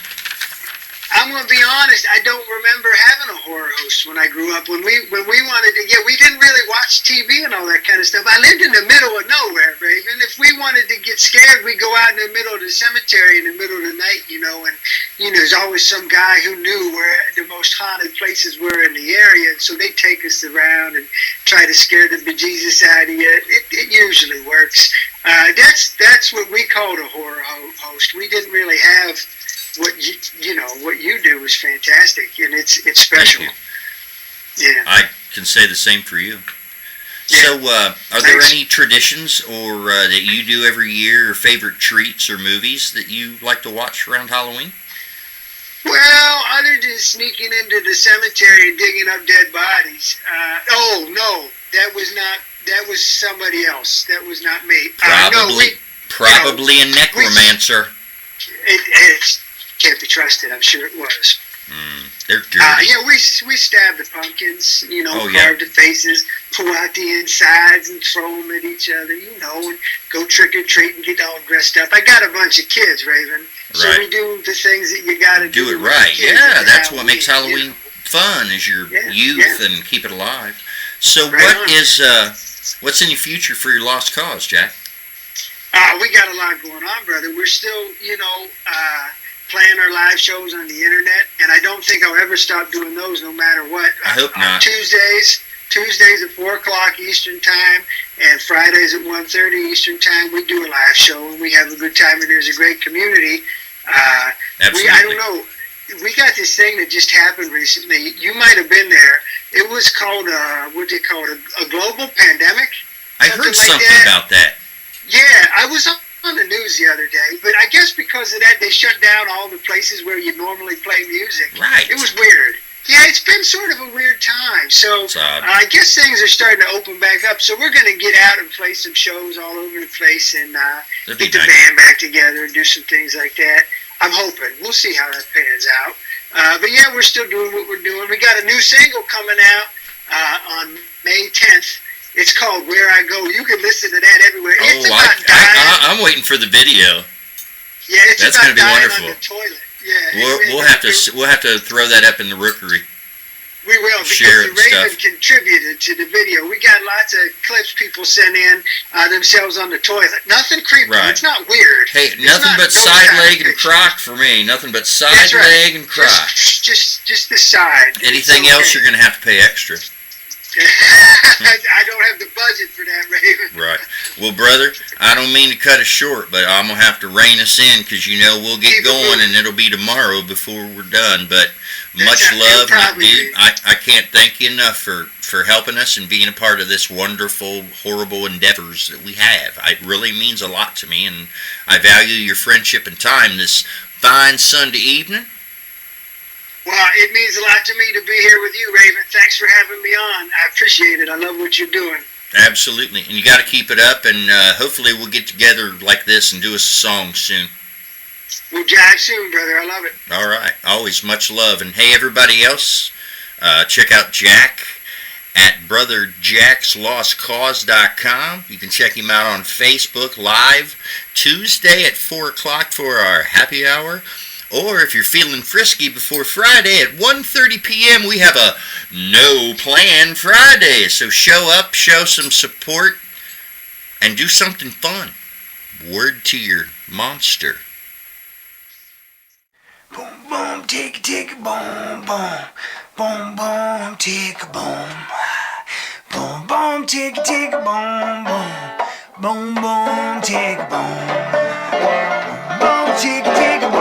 I'm gonna be honest. I don't remember having a horror host when I grew up. When we wanted to, we didn't really watch TV and all that kind of stuff. I lived in the middle of nowhere, Raven. If we wanted to get scared, we'd go out in the middle of the cemetery in the middle of the night, and there's always some guy who knew where the most haunted places were in the area, and so they'd take us around and try to scare the bejesus out of you. It usually works. That's what we called a horror host. We didn't really have. What you do is fantastic, and it's special. Yeah, I can say the same for you. Yeah. So, are there any traditions or that you do every year, or favorite treats or movies that you like to watch around Halloween? Well, other than sneaking into the cemetery and digging up dead bodies. That was somebody else. That was not me. Probably a necromancer. It can't be trusted. I'm sure it was. They're dirty. We stab the pumpkins, carve the faces, pull out the insides and throw them at each other, and go trick or treat and get all dressed up. I got a bunch of kids, Raven. So we do the things that you got to do. Do it right. Yeah, that's what makes Halloween fun, is your youth and keep it alive. So what's in your future for your lost cause, Jack? We got a lot going on, brother. We're still, playing our live shows on the internet, and I don't think I'll ever stop doing those no matter what. I hope not. Tuesdays at 4 o'clock Eastern Time, and Fridays at 1:30 Eastern Time, we do a live show, and we have a good time, and there's a great community. Absolutely. I don't know. We got this thing that just happened recently. You might have been there. It was called, a global pandemic? I heard something about that. Yeah, I was on the news the other day, but I guess because of that, they shut down all the places where you normally play music. Right. It was weird. Yeah, it's been sort of a weird time. So I guess things are starting to open back up. So we're going to get out and play some shows all over the place and get the band back together and do some things like that. I'm hoping. We'll see how that pans out. But yeah, we're still doing what we're doing. We got a new single coming out on May 10th. It's called Where I Go. You can listen to that everywhere. It's about dying. I'm waiting for the video. Yeah, that's going to be wonderful. On the toilet. Yeah, we'll have to throw that up in the Rookery. We will, because the Raven contributed to the video. We got lots of clips people sent in themselves on the toilet. Nothing creepy. Right. It's not weird. Hey, nothing but side leg and crock for me. Nothing but side leg and crock. Just the side. Anything else, you're going to have to pay extra. I don't have the budget for that, Raven. Right. Well, brother, I don't mean to cut us short, but I'm going to have to rein us in because, you know, we'll get going and it'll be tomorrow before we're done. But much love, dude. I can't thank you enough for helping us and being a part of this wonderful, horrible endeavors that we have. It really means a lot to me, and I value your friendship and time this fine Sunday evening. Well, it means a lot to me to be here with you, Raven. Thanks for having me on. I appreciate it. I love what you're doing. Absolutely. And you got to keep it up, and hopefully we'll get together like this and do a song soon. We'll jive soon, brother. I love it. All right. Always much love. And hey, everybody else, check out Jack at brotherjackslostcause.com. You can check him out on Facebook Live Tuesday at 4 o'clock for our happy hour. Or if you're feeling frisky before Friday at 1:30 p.m., we have a No Plan Friday. So show up, show some support, and do something fun. Word to your monster. Boom, boom, tick, tick, boom, boom. Boom, boom, tick, boom. Boom, boom, tick, tick, boom, boom. Boom, boom, tick, boom. Boom, tick, tick, boom.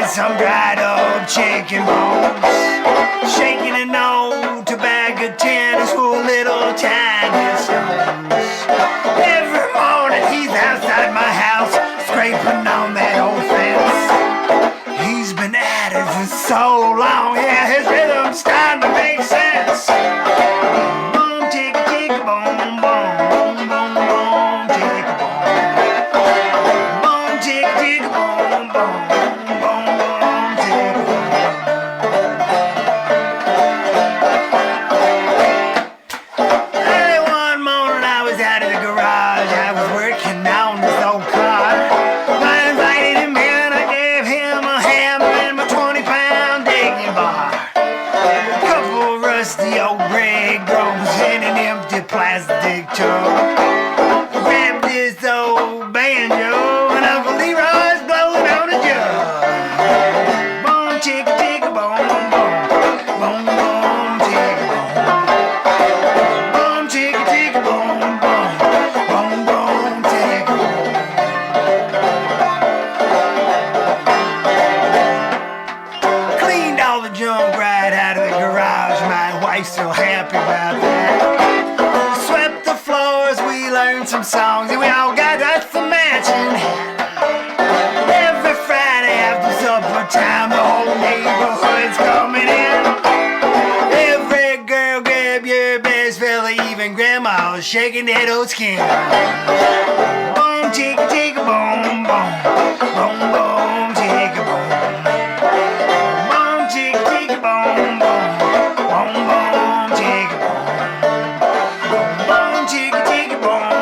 Some dried up chicken bones, shaking an old tobacco tin for little tiny stones. Every morning he's outside my house, scraping on that old fence. He's been at it for so long, yeah, his rhythm's starting to make sense. Boom, tick, tick, boom, boom, boom, boom, boom, tick, boom. Boom, tick, tick, boom, boom. Some songs and we all got us some matching. Every Friday after supper time, the whole neighborhood's coming in. Every girl grab your best fella, even grandma's shaking that old skin. Boom, tick, tick, boom, boom, boom, boom, tick, boom. Boom, tick, tick, boom, boom, boom, boom, tick, boom. Boom, tick, tick, boom.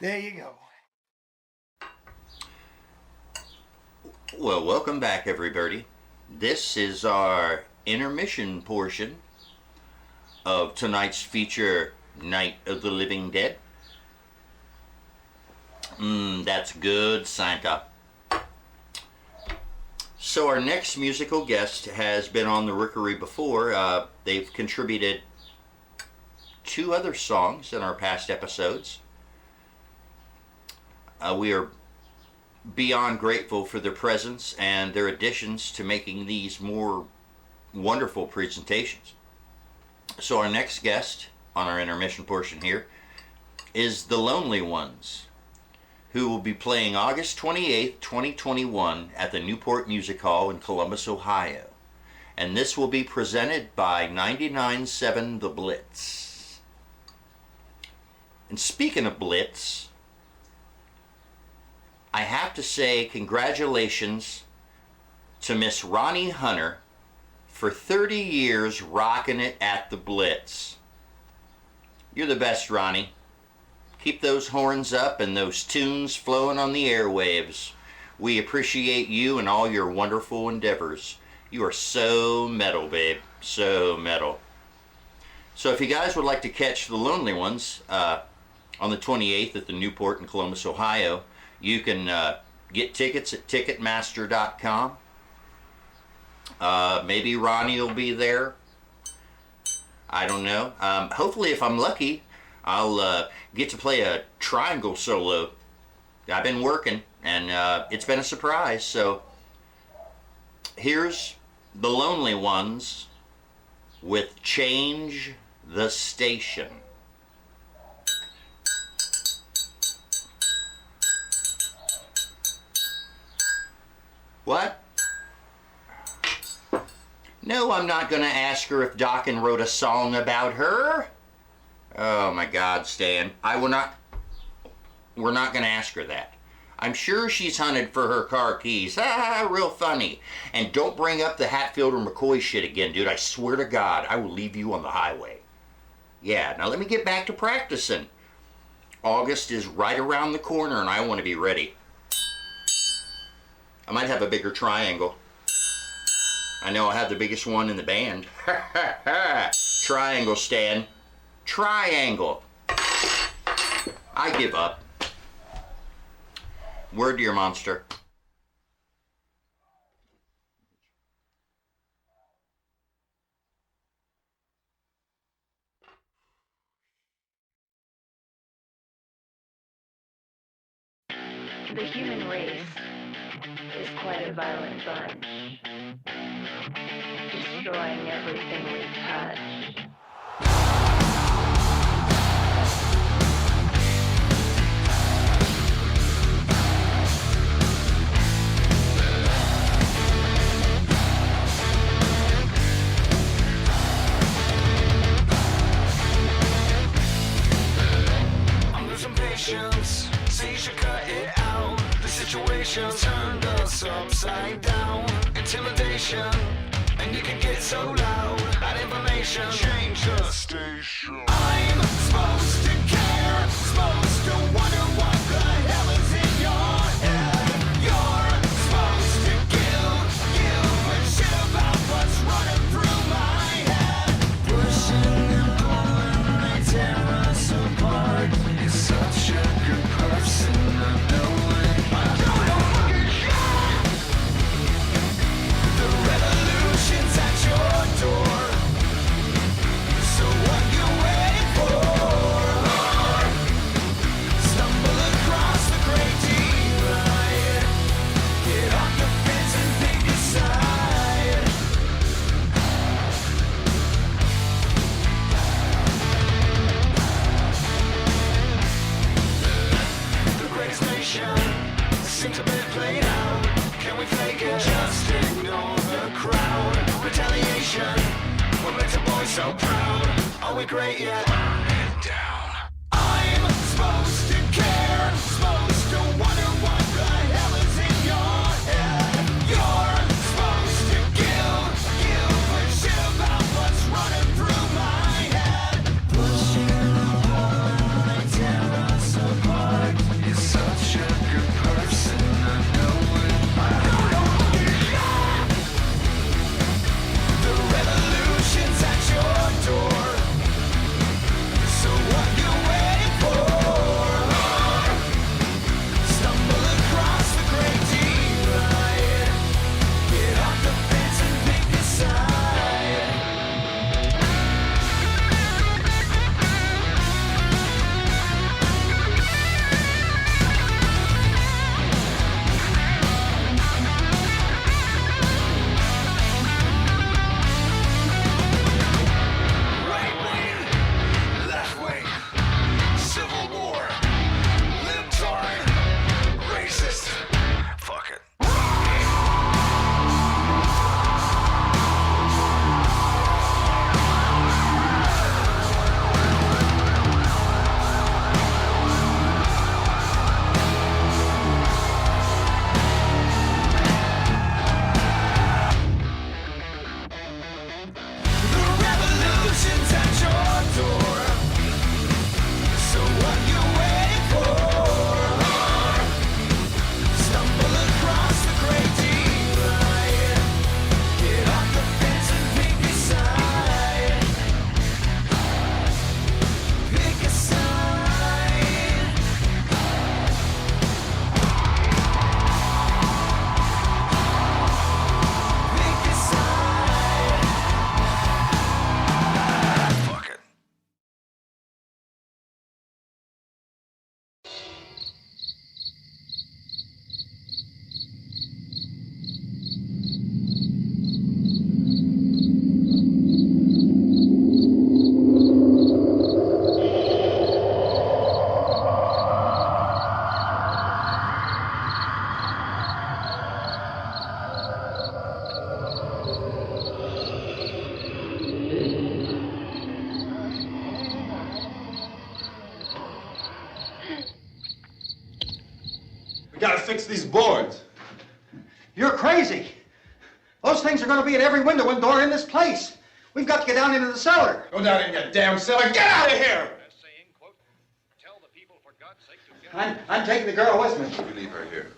There you go. Well, welcome back, everybody. This is our intermission portion of tonight's feature, Night of the Living Dead. That's good, Santa. So our next musical guest has been on the Rookery before. They've contributed 2 other songs in our past episodes. We are beyond grateful for their presence and their additions to making these more wonderful presentations. So our next guest on our intermission portion here is The Lonely Ones, who will be playing August 28th, 2021 at the Newport Music Hall in Columbus, Ohio. And this will be presented by 99.7 The Blitz. And speaking of Blitz, I have to say congratulations to Miss Ronnie Hunter for 30 years rocking it at the Blitz. You're the best, Ronnie. Keep those horns up and those tunes flowing on the airwaves. We appreciate you and all your wonderful endeavors. You are so metal, babe. So metal. So if you guys would like to catch The Lonely Ones on the 28th at the Newport in Columbus, Ohio, you can get tickets at Ticketmaster.com. Maybe Ronnie will be there. I don't know. Hopefully, if I'm lucky, I'll get to play a triangle solo. I've been working, and it's been a surprise. So here's The Lonely Ones with Change the Station. What? No, I'm not going to ask her if Dokken wrote a song about her. Oh my God, Stan. We're not going to ask her that. I'm sure she's hunted for her car keys. Real funny. And don't bring up the Hatfield or McCoy shit again, dude. I swear to God, I will leave you on the highway. Yeah, now let me get back to practicing. August is right around the corner and I want to be ready. I might have a bigger triangle. I know I have the biggest one in the band. Triangle, Stan. Triangle. I give up. Word to your monster. The human race is quite a violent bunch, destroying everything we touch. I'm losing patience, so you should cut it out. The situation turned us upside down. Intimidation, and you can get so loud. Bad information, change the station. I'm supposed to care, supposed to wonder what the hell is in your head. You're supposed to give a shit about what's running through my head. Pushing and pulling, they tear us apart. You're such a good person, I know it. I don't know fucking shit. The revolution's at your door. So what you waiting for? Stumble across the great divide. Get off the fence and pick a side. The greatest nation seems a bit played out. Can we fake it? Just ignore the crowd. Retaliation, what makes a boy so proud? Are we great yet? Burn it down. I'm supposed to care, supposed to wonder what the hell is in your head. You're supposed to give a shit about what's running through my head. Pushing and pulling, they tear us apart. You're such a good person, I know it. I don't know fucking shit. The revolution's at your door. So what you waiting for? gotta fix these boards. You're crazy. Those things are going to be at every window and door in this place. We've got to get down into the cellar. Go down in your damn cellar. Get out of here! I'm taking the girl with me. You leave her here.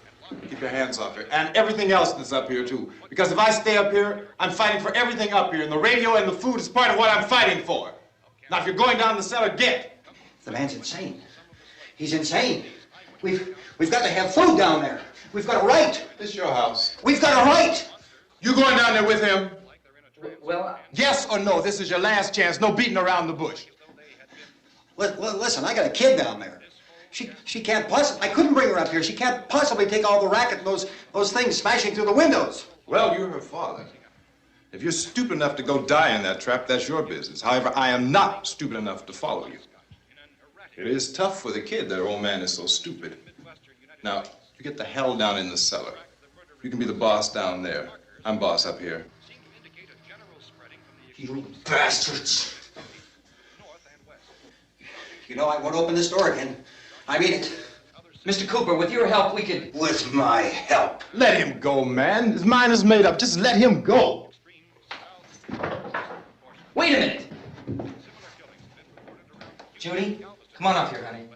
Keep your hands off her. And everything else that's up here, too. Because if I stay up here, I'm fighting for everything up here. And the radio and the food is part of what I'm fighting for. Now, if you're going down the cellar, get. The man's insane. He's insane. We've got to have food down there. We've got a right. This is your house. We've got a right. You going down there with him? Well, yes or no? This is your last chance. No beating around the bush. Listen, I got a kid down there. She can't possibly. I couldn't bring her up here. She can't possibly take all the racket and those things smashing through the windows. Well, you're her father. If you're stupid enough to go die in that trap, that's your business. However, I am not stupid enough to follow you. It is tough for the kid that old man is so stupid. Now, you get the hell down in the cellar. You can be the boss down there. I'm boss up here. You bastards. You know, I won't open this door again. I mean it. Mr. Cooper, with your help, we could... With my help. Let him go, man. His mind is made up. Just let him go. Wait a minute. Judy, come on up here, honey.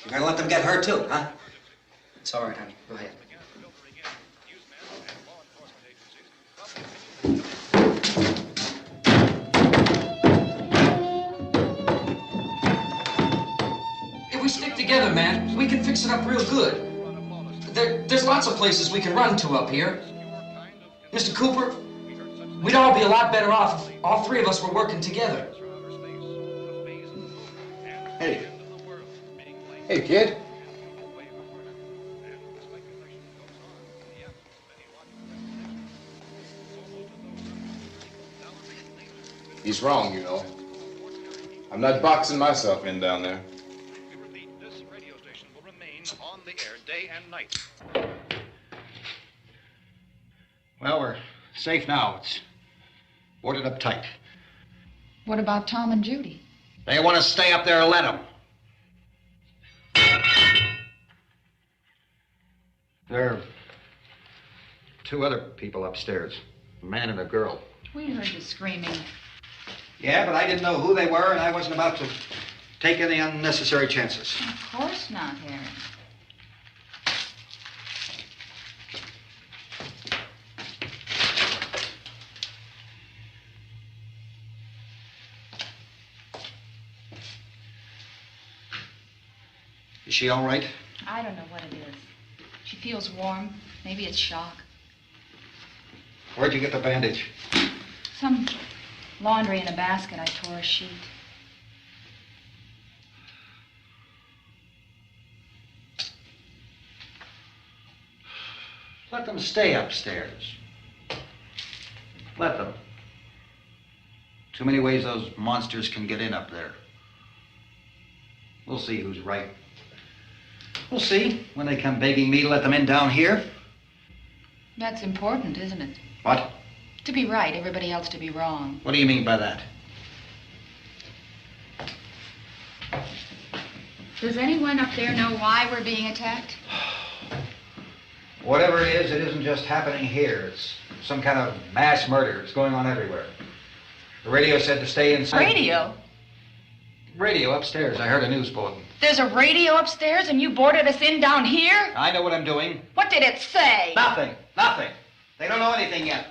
You're gonna let them get hurt too, huh? It's all right, honey. Go ahead. If we stick together, man, we can fix it up real good. There's lots of places we can run to up here. Mr. Cooper, we'd all be a lot better off if all three of us were working together. Hey. Hey, kid. He's wrong, you know. I'm not boxing myself in down there. We repeat, this radio station will remain on the air day and night. Well, we're safe now. It's boarded up tight. What about Tom and Judy? They want to stay up there, let them. There are two other people upstairs, a man and a girl. We heard you screaming. Yeah, but I didn't know who they were, and I wasn't about to take any unnecessary chances. Of course not, Harry. Is she all right? I don't know what it is. She feels warm. Maybe it's shock. Where'd you get the bandage? Some laundry in a basket. I tore a sheet. Let them stay upstairs. Let them. Too many ways those monsters can get in up there. We'll see who's right. We'll see when they come begging me to let them in down here. That's important, isn't it? What? To be right, everybody else to be wrong. What do you mean by that? Does anyone up there know why we're being attacked? Whatever it isn't just happening here. It's some kind of mass murder. It's going on everywhere. The radio said to stay inside. Radio? Radio upstairs. I heard a news bulletin. There's a radio upstairs and you boarded us in down here? I know what I'm doing. What did it say? Nothing. Nothing. They don't know anything yet.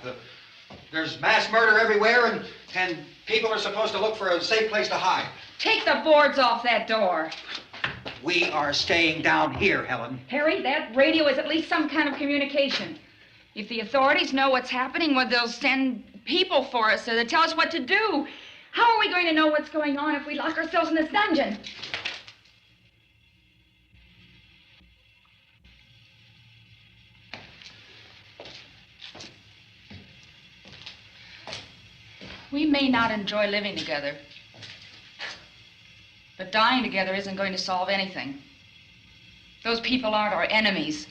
There's mass murder everywhere, and people are supposed to look for a safe place to hide. Take the boards off that door. We are staying down here, Helen. Harry, that radio is at least some kind of communication. If the authorities know what's happening, well, they'll send people for us so they'll tell us what to do. How are we going to know what's going on if we lock ourselves in this dungeon? We may not enjoy living together, but dying together isn't going to solve anything. Those people aren't our enemies.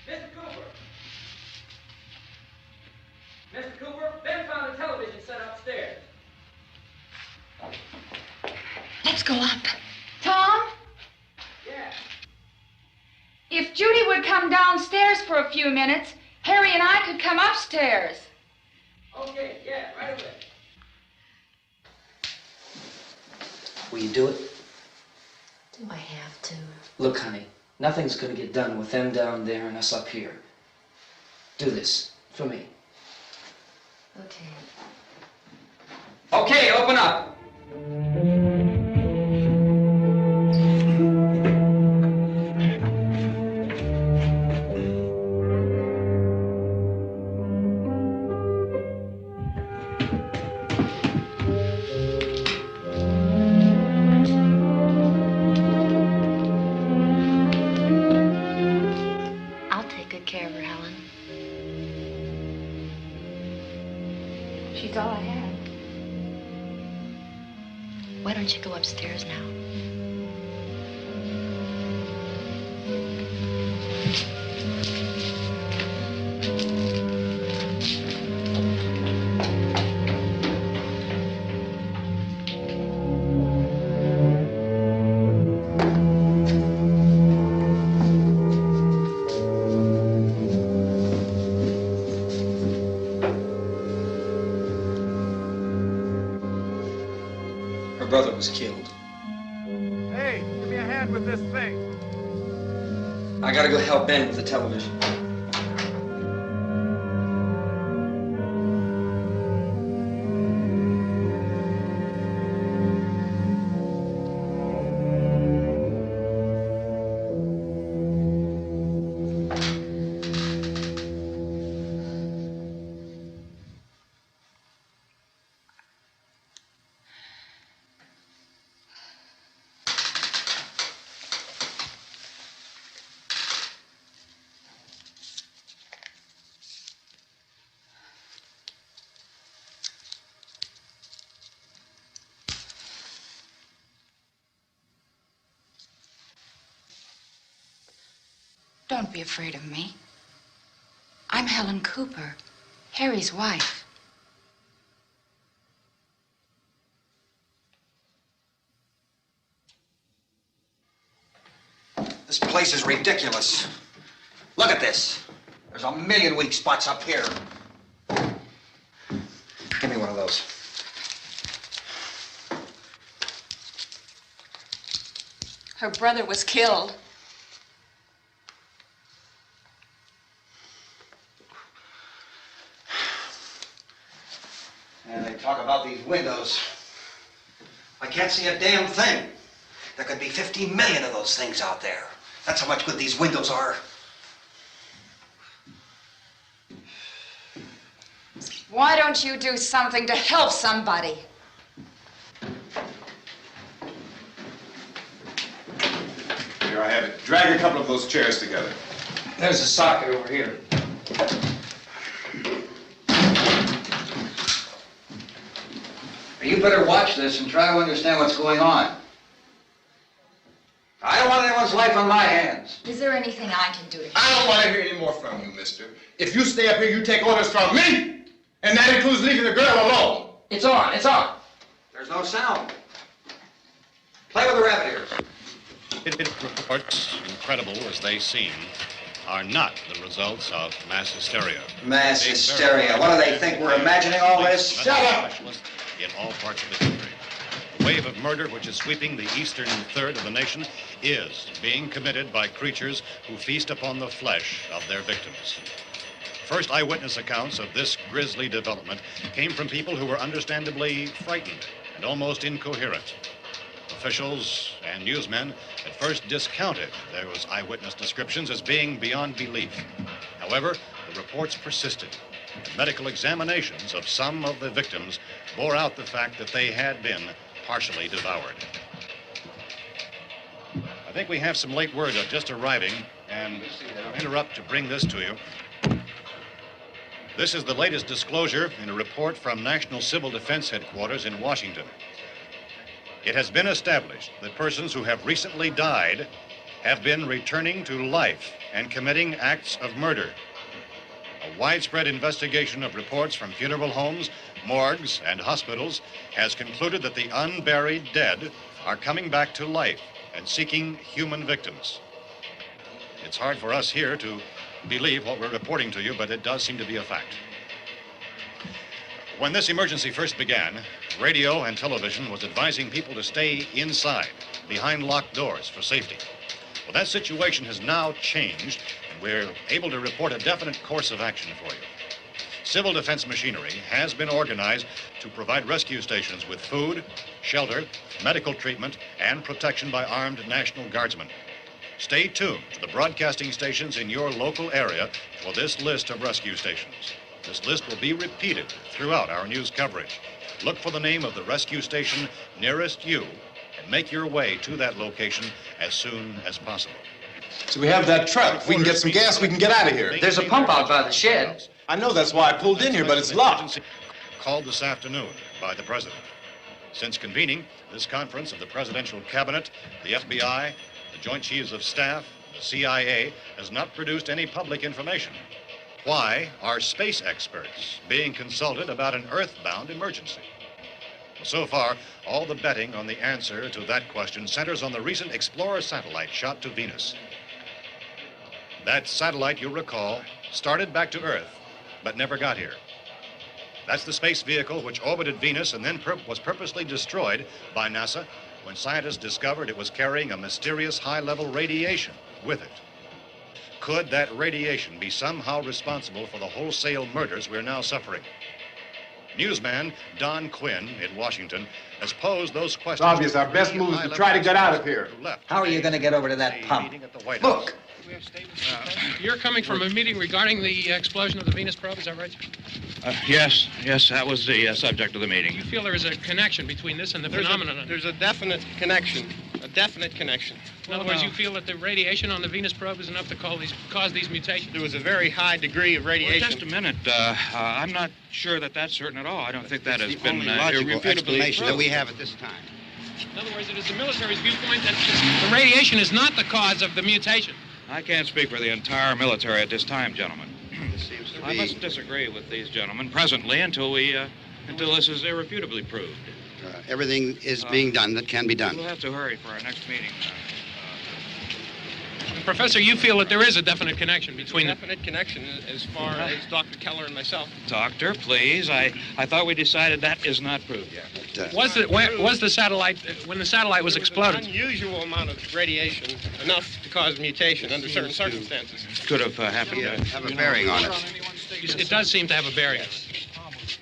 Mr. Cooper! Mr. Cooper, Ben found a television set upstairs. Let's go up. Tom? Yeah. If Judy would come downstairs for a few minutes, Harry and I could come upstairs. Okay, yeah, right away. Will you do it? Do I have to? Look, honey, nothing's gonna get done with them down there and us up here. Do this for me. Okay. Okay, open up. I'll take good care of her, Helen. She's all I have. Why don't you go upstairs now? Her brother was killed. Hey, give me a hand with this thing. I gotta go help Ben with the television. Don't be afraid of me. I'm Helen Cooper, Harry's wife. This place is ridiculous. Look at this. There's a million weak spots up here. Give me one of those. Her brother was killed. And they talk about these windows. I can't see a damn thing. There could be 15 million of those things out there. That's how much good these windows are. Why don't you do something to help somebody? Here I have it. Drag a couple of those chairs together. There's a socket over here. You better watch this and try to understand what's going on. I don't want anyone's life on my hands. Is there anything I can do to help? I don't want to hear any more from you, mister. If you stay up here, you take orders from me. And that includes leaving the girl alone. It's on, it's on. There's no sound. Play with the rabbit ears. Reports, incredible as they seem, are not the results of mass hysteria. Mass hysteria. What do they think? We're imagining all this? Shut up! In all parts of the country. The wave of murder which is sweeping the eastern third of the nation is being committed by creatures who feast upon the flesh of their victims. First eyewitness accounts of this grisly development came from people who were understandably frightened and almost incoherent. Officials and newsmen at first discounted those eyewitness descriptions as being beyond belief. However, the reports persisted. And medical examinations of some of the victims bore out the fact that they had been partially devoured. I think we have some late word just arriving, and I'll interrupt to bring this to you. This is the latest disclosure in a report from National Civil Defense Headquarters in Washington. It has been established that persons who have recently died have been returning to life and committing acts of murder. A widespread investigation of reports from funeral homes, morgues, and hospitals has concluded that the unburied dead are coming back to life and seeking human victims. It's hard for us here to believe what we're reporting to you, but it does seem to be a fact. When this emergency first began, radio and television was advising people to stay inside, behind locked doors for safety. Well, that situation has now changed, and we're able to report a definite course of action for you. Civil defense machinery has been organized to provide rescue stations with food, shelter, medical treatment, and protection by armed National Guardsmen. Stay tuned to the broadcasting stations in your local area for this list of rescue stations. This list will be repeated throughout our news coverage. Look for the name of the rescue station nearest you and make your way to that location as soon as possible. So we have that truck. If we can get some gas, we can get out of here. There's a pump out by the shed. I know, that's why I pulled in here, but it's locked. Called this afternoon by the President. Since convening this conference of the Presidential Cabinet, the FBI, the Joint Chiefs of Staff, the CIA has not produced any public information. Why are space experts being consulted about an earthbound emergency? Well, so far, all the betting on the answer to that question centers on the recent Explorer satellite shot to Venus. That satellite, you'll recall, started back to Earth, but never got here. That's the space vehicle which orbited Venus and then was purposely destroyed by NASA when scientists discovered it was carrying a mysterious high-level radiation with it. Could that radiation be somehow responsible for the wholesale murders we're now suffering? Newsman Don Quinn in Washington has posed those questions. It's obvious our best move is to try to get out of here. How are you going to get over to that pump? Look! You're coming from a meeting regarding the explosion of the Venus probe, is that right? Yes, that was the subject of the meeting. You feel there is a connection between this and the phenomenon? There's a definite connection. A definite connection. In other words, you feel that the radiation on the Venus probe is enough to cause these mutations? There was a very high degree of radiation. Well, just a minute. I'm not sure that that's certain at all. I don't think that has been only logical irrefutably explanation that proved. we have at this time. In other words, it is the military's viewpoint that the radiation is not the cause of the mutation. I can't speak for the entire military at this time, gentlemen. This seems to I be... must disagree with these gentlemen presently until this is irrefutably proved. Everything is being done that can be done. We'll have to hurry for our next meeting. Professor, you feel that there is a definite connection between them? Definite connection as far as Dr. Keller and myself. Doctor, please. I thought we decided that is not proved yet. Was the satellite, when the satellite was exploded? An unusual amount of radiation, enough to cause mutation under certain circumstances. Could have happened. Have a bearing on it. It does seem to have a bearing.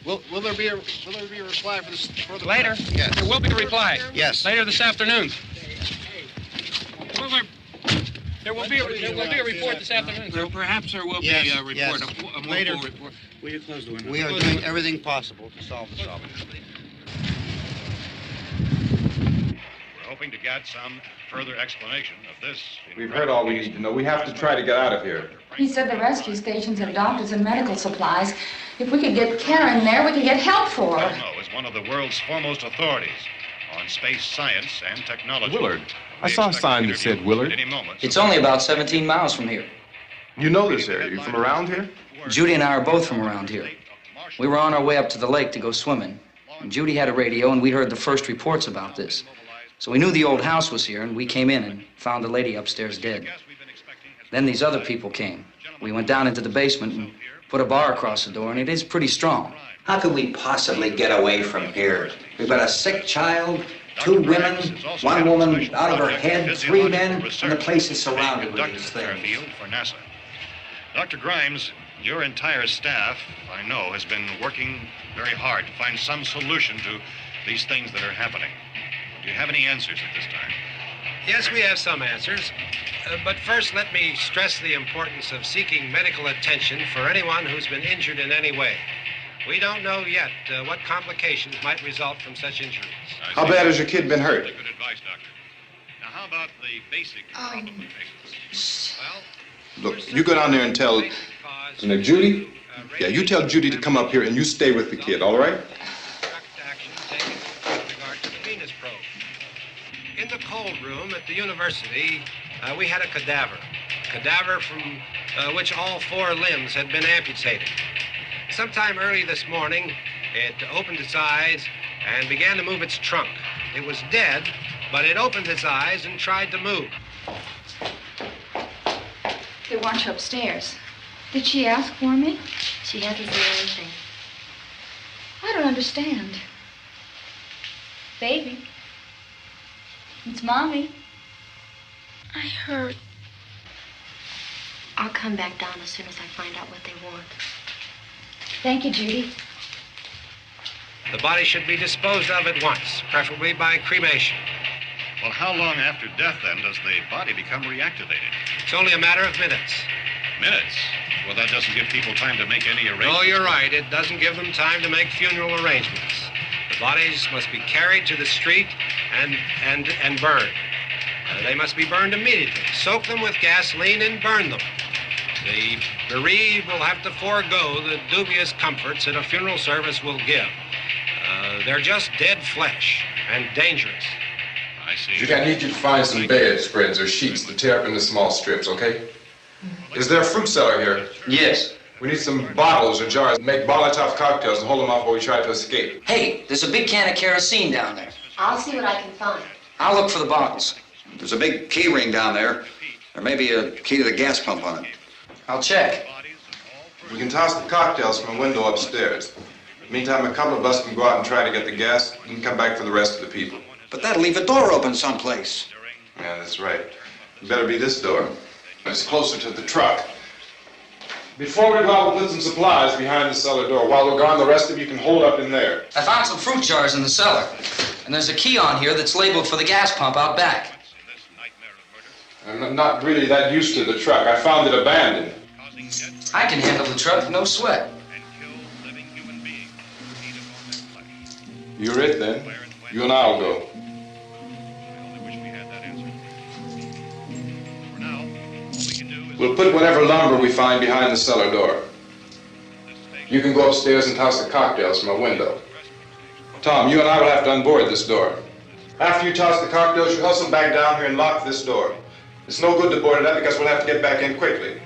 Will there be a reply for this? Later? Yes. There will be a reply. Yes. Later this afternoon. There will be a report this afternoon. Perhaps there will be a report. Yes. A full Later. report. Will you close the window? We are doing everything possible to solve the problem. We're hoping to get some further explanation of this. We've heard all we need to know. We have to try to get out of here. He said the rescue stations have doctors and medical supplies. If we could get Kenner in there, we could get help for her. Belno is one of the world's foremost authorities on space science and technology. Willard. I saw a sign that said Willard. It's only about 17 miles from here. You know this area. You from around here? Judy and I are both from around here. We were on our way up to the lake to go swimming. And Judy had a radio, and we heard the first reports about this. So we knew the old house was here, and we came in and found the lady upstairs dead. Then these other people came. We went down into the basement and put a bar across the door, and it is pretty strong. How could we possibly get away from here? We've got a sick child, 2 women, 1 woman out of her head, 3 men, and the place is surrounded with these things. For NASA. Dr. Grimes, your entire staff, I know, has been working very hard to find some solution to these things that are happening. Do you have any answers at this time? Yes, we have some answers. But first, let me stress the importance of seeking medical attention for anyone who's been injured in any way. We don't know yet what complications might result from such injuries. How bad has your kid been hurt? Good advice, Doctor. Now, how about the basic problem of patients? Well, Look, you go down there and tell... Judy? Yeah, you tell Judy to come up here and you stay with the kid, all right? In the cold room at the university, we had a cadaver from which all 4 limbs had been amputated. Sometime early this morning, it opened its eyes and began to move its trunk. It was dead, but it opened its eyes and tried to move. They want you upstairs. Did she ask for me? She hasn't said anything. I don't understand. Baby. It's Mommy. I heard. I'll come back down as soon as I find out what they want. Thank you, Judy. The body should be disposed of at once, preferably by cremation. Well, how long after death, then, does the body become reactivated? It's only a matter of minutes. Minutes? Well, that doesn't give people time to make any arrangements. No, you're right. It doesn't give them time to make funeral arrangements. The bodies must be carried to the street and burned. They must be burned immediately. Soak them with gasoline and burn them. The bereaved will have to forego the dubious comforts that a funeral service will give. They're just dead flesh and dangerous. I see. Judy, I need you to find some bedspreads or sheets to tear up into small strips, okay? Is there a fruit cellar here? Yes. We need some bottles or jars to make Molotov cocktails and hold them off while we try to escape. Hey, there's a big can of kerosene down there. I'll see what I can find. I'll look for the bottles. There's a big key ring down there. There may be a key to the gas pump on it. I'll check. We can toss the cocktails from a window upstairs. Meantime, a couple of us can go out and try to get the gas and come back for the rest of the people. But that'll leave a door open someplace. Yeah, that's right. It better be this door. It's closer to the truck. Before we go out, we'll put some supplies behind the cellar door. While we're gone, the rest of you can hold up in there. I found some fruit jars in the cellar. And there's a key on here that's labeled for the gas pump out back. I'm not really that used to the truck. I found it abandoned. I can handle the truck, no sweat. You're it, then. You and I'll go. We'll put whatever lumber we find behind the cellar door. You can go upstairs and toss the cocktails from a window. Tom, you and I will have to unboard this door. After you toss the cocktails, you hustle back down here and lock this door. It's no good to board it up because we'll have to get back in quickly.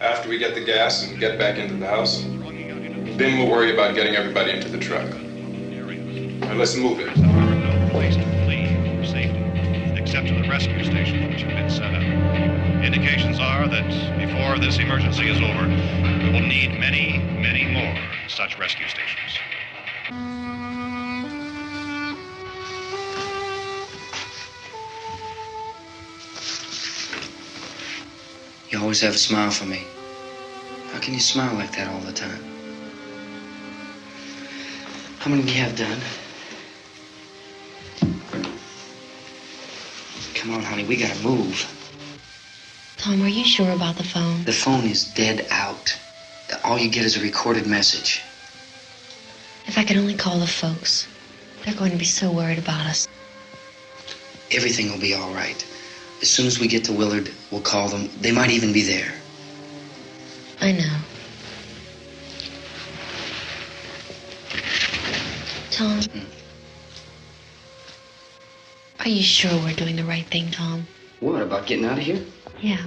After we get the gas and get back into the house, then we'll worry about getting everybody into the truck. Now let's move it. No place to flee for safety, except to the rescue stations which have been set up. Indications are that before this emergency is over, we will need many, many more such rescue stations. You always have a smile for me. How can you smile like that all the time? How many do you have done? Come on, honey, we gotta move. Tom, are you sure about the phone? The phone is dead out. All you get is a recorded message. If I could only call the folks. They're going to be so worried about us. Everything will be all right. As soon as we get to Willard, we'll call them. They might even be there. I know. Tom. Are you sure we're doing the right thing, Tom? What, about getting out of here? Yeah.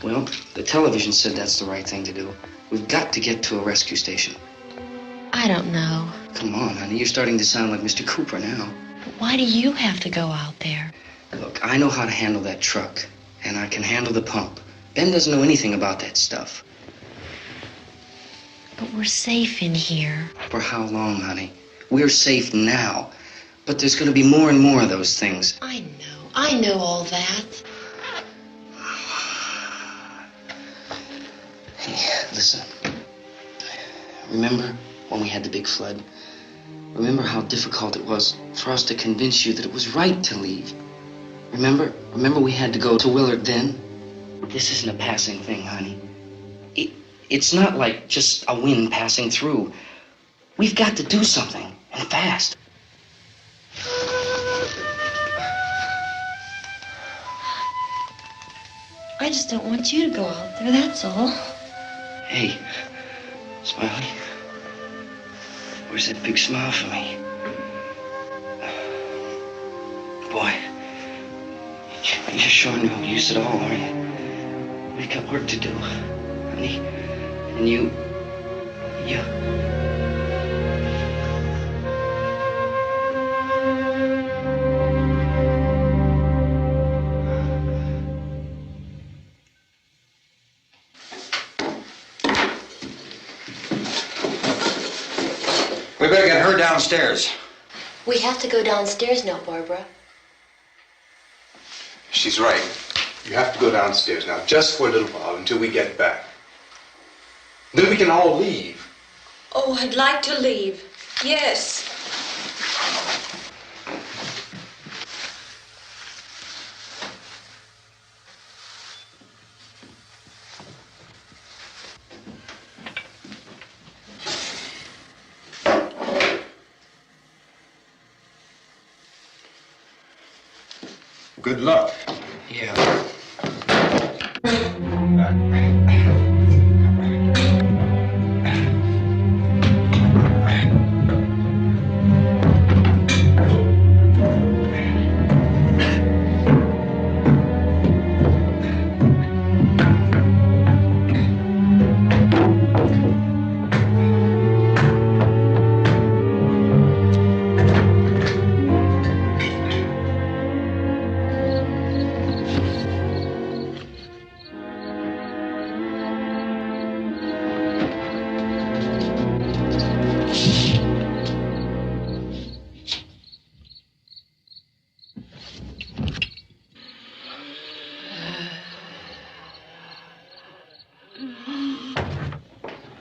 Well, the television said that's the right thing to do. We've got to get to a rescue station. I don't know. Come on, honey, you're starting to sound like Mr. Cooper now. But why do you have to go out there? Look, I know how to handle that truck, and I can handle the pump. Ben doesn't know anything about that stuff. But we're safe in here. For how long, honey? We're safe now. But there's going to be more and more of those things. I know all that. Hey, listen. Remember when we had the big flood? Remember how difficult it was for us to convince you that it was right to leave? Remember we had to go to Willard then? This isn't a passing thing, honey. It's not like just a wind passing through. We've got to do something, and fast. I just don't want you to go out there, that's all. Hey, Smiley. Where's that big smile for me? Boy, you're sure no use at all, aren't you? We've got work to do, honey. And you... We better get her downstairs. We have to go downstairs now, Barbara. She's right. You have to go downstairs now, just for a little while, until we get back. Then we can all leave. Oh, I'd like to leave. Yes. Good luck. Yeah.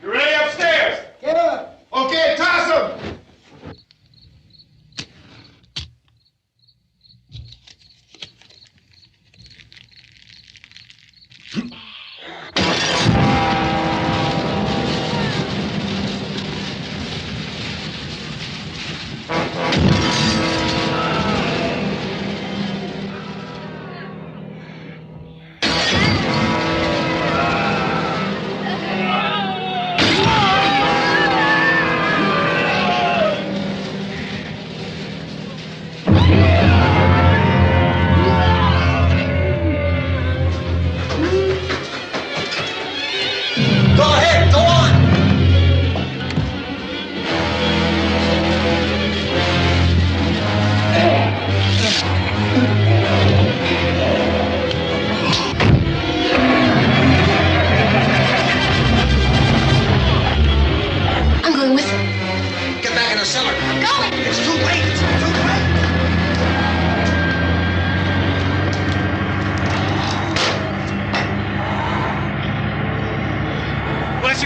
You ready upstairs? Get up. Okay, toss him.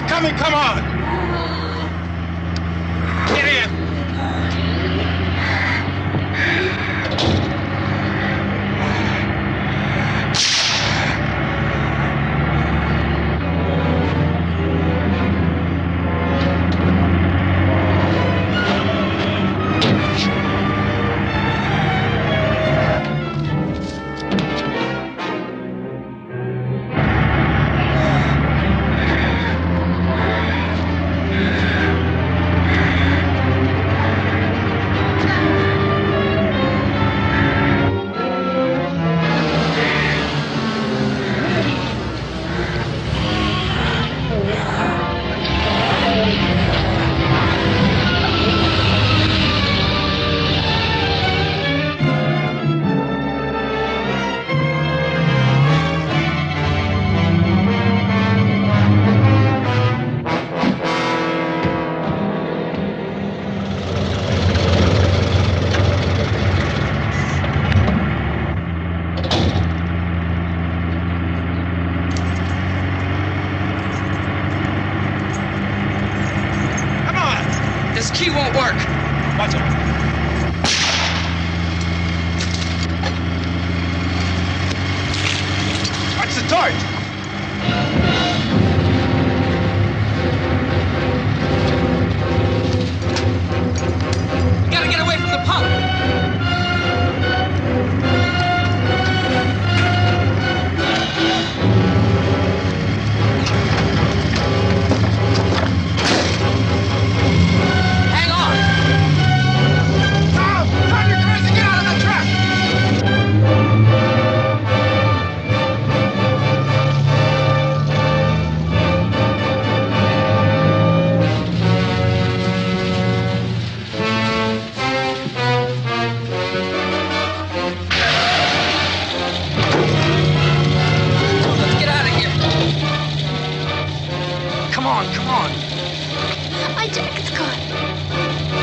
coming, come on! Get in! This key won't work. Watch it. Watch the torch. We gotta get away from the pump. My jacket's caught.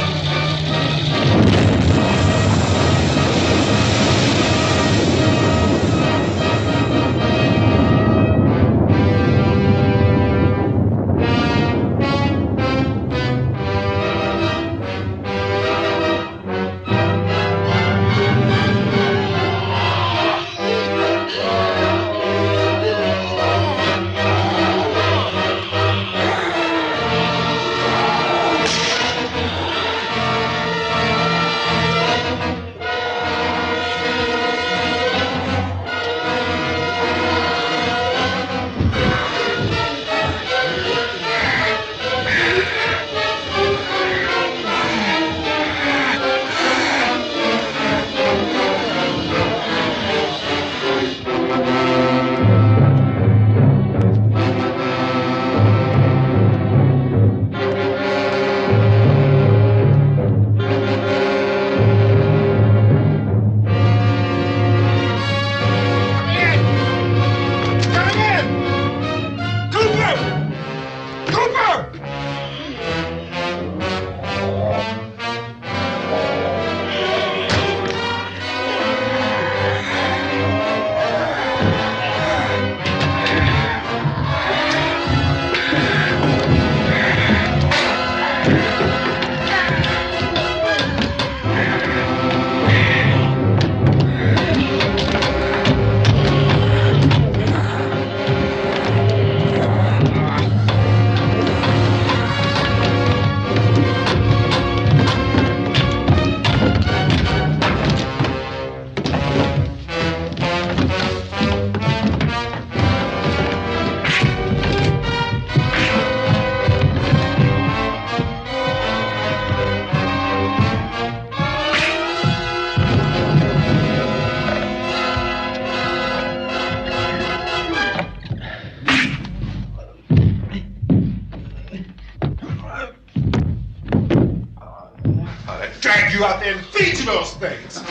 you out there and feed you those things.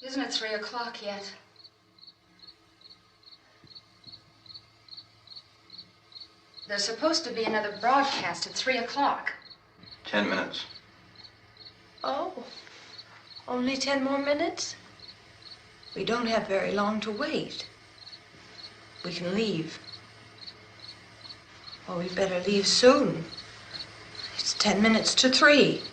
Isn't it 3 o'clock yet? There's supposed to be another broadcast at 3 o'clock. 10 minutes. Oh, only 10 more minutes? We don't have very long to wait. We can leave. Oh, we better leave soon. It's 10 minutes to 3.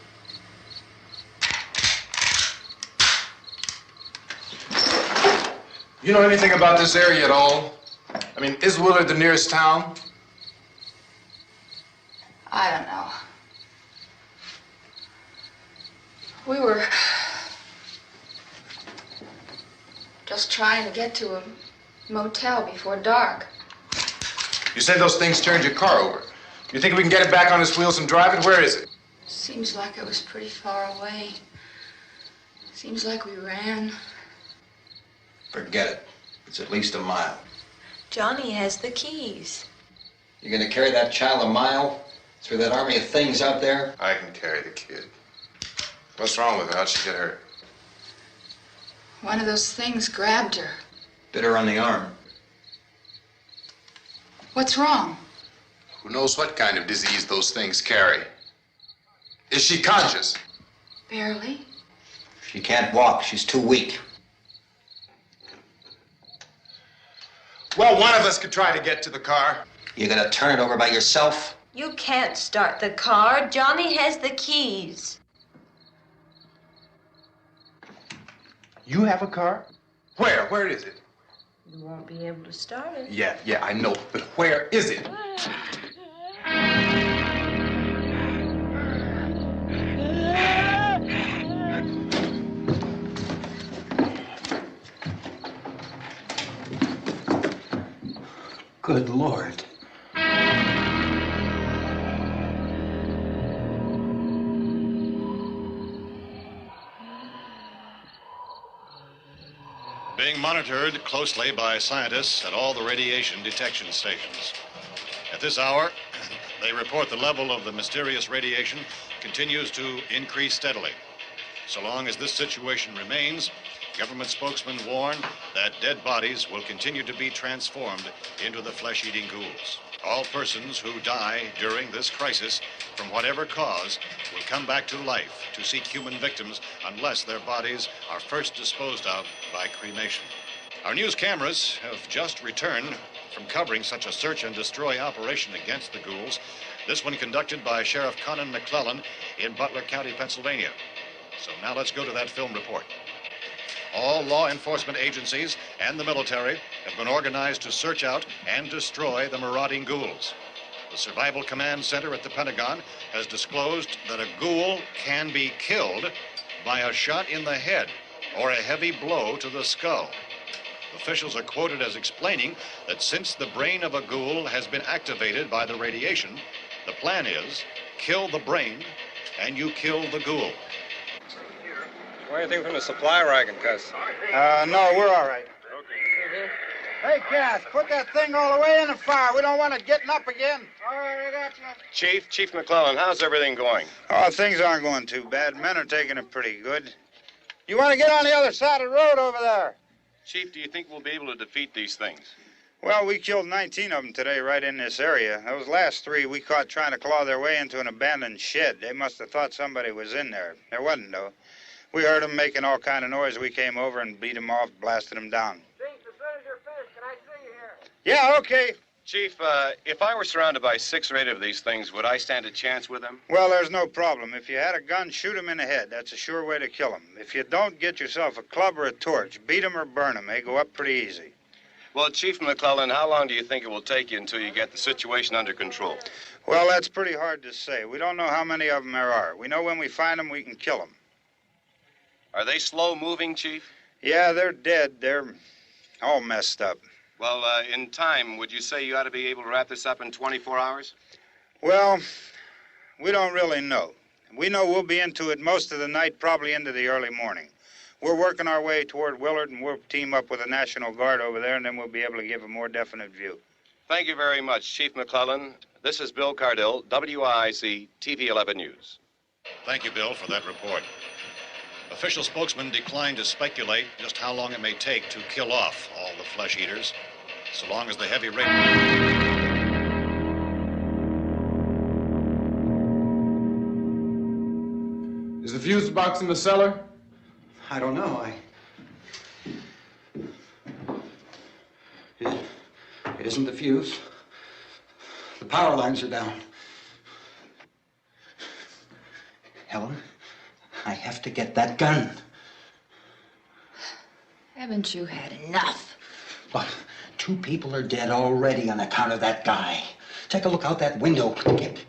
You know anything about this area at all? I mean, is Willard the nearest town? I don't know. We were just trying to get to a motel before dark. You said those things turned your car over. You think we can get it back on its wheels and drive it? Where is it? Seems like it was pretty far away. Seems like we ran. Forget it. It's at least a mile. Johnny has the keys. You're gonna carry that child a mile through that army of things out there? I can carry the kid. What's wrong with her? How'd she get hurt? One of those things grabbed her. Bit her on the arm. What's wrong? Who knows what kind of disease those things carry? Is she conscious? Barely. She can't walk. She's too weak. Well, one of us could try to get to the car. You gonna turn it over by yourself? You can't start the car. Johnny has the keys. You have a car? Where? Where is it? You won't be able to start it. Yeah, I know, but where is it? Good Lord. Being monitored closely by scientists at all the radiation detection stations. At this hour, they report the level of the mysterious radiation continues to increase steadily. So long as this situation remains, government spokesmen warn that dead bodies will continue to be transformed into the flesh-eating ghouls. All persons who die during this crisis, from whatever cause, will come back to life to seek human victims unless their bodies are first disposed of by cremation. Our news cameras have just returned from covering such a search and destroy operation against the ghouls, this one conducted by Sheriff Conan McClellan in Butler County, Pennsylvania. So now let's go to that film report. All law enforcement agencies and the military have been organized to search out and destroy the marauding ghouls. The Survival Command Center at the Pentagon has disclosed that a ghoul can be killed by a shot in the head or a heavy blow to the skull. Officials are quoted as explaining that since the brain of a ghoul has been activated by the radiation, the plan is kill the brain and you kill the ghoul. Want anything from the supply wagon, Cuss? No, we're all right. Hey, Cass, put that thing all the way in the fire. We don't want it getting up again. All right, I got you. Chief McClellan, how's everything going? Oh, things aren't going too bad. Men are taking it pretty good. You want to get on the other side of the road over there? Chief, do you think we'll be able to defeat these things? Well, we killed 19 of them today right in this area. Those last 3 we caught trying to claw their way into an abandoned shed. They must have thought somebody was in there. There wasn't, though. We heard them making all kind of noise. We came over and beat them off, blasted them down. Yeah, okay. Chief, if I were surrounded by 6 or 8 of these things, would I stand a chance with them? Well, there's no problem. If you had a gun, shoot them in the head. That's a sure way to kill them. If you don't, get yourself a club or a torch. Beat them or burn them. They go up pretty easy. Well, Chief McClellan, how long do you think it will take you until you get the situation under control? Well, that's pretty hard to say. We don't know how many of them there are. We know when we find them, we can kill them. Are they slow-moving, Chief? Yeah, they're dead. They're all messed up. Well, in time, would you say you ought to be able to wrap this up in 24 hours? Well, we don't really know. We know we'll be into it most of the night, probably into the early morning. We're working our way toward Willard, and we'll team up with the National Guard over there, and then we'll be able to give a more definite view. Thank you very much, Chief McClellan. This is Bill Cardill, WIC TV 11 News. Thank you, Bill, for that report. Official spokesman declined to speculate just how long it may take to kill off all the flesh eaters, so long as the heavy rain... Is the fuse box in the cellar? I don't know. It isn't the fuse. The power lines are down. Helen, I have to get that gun. Haven't you had enough? Look, 2 people are dead already on account of that guy. Take a look out that window. Get...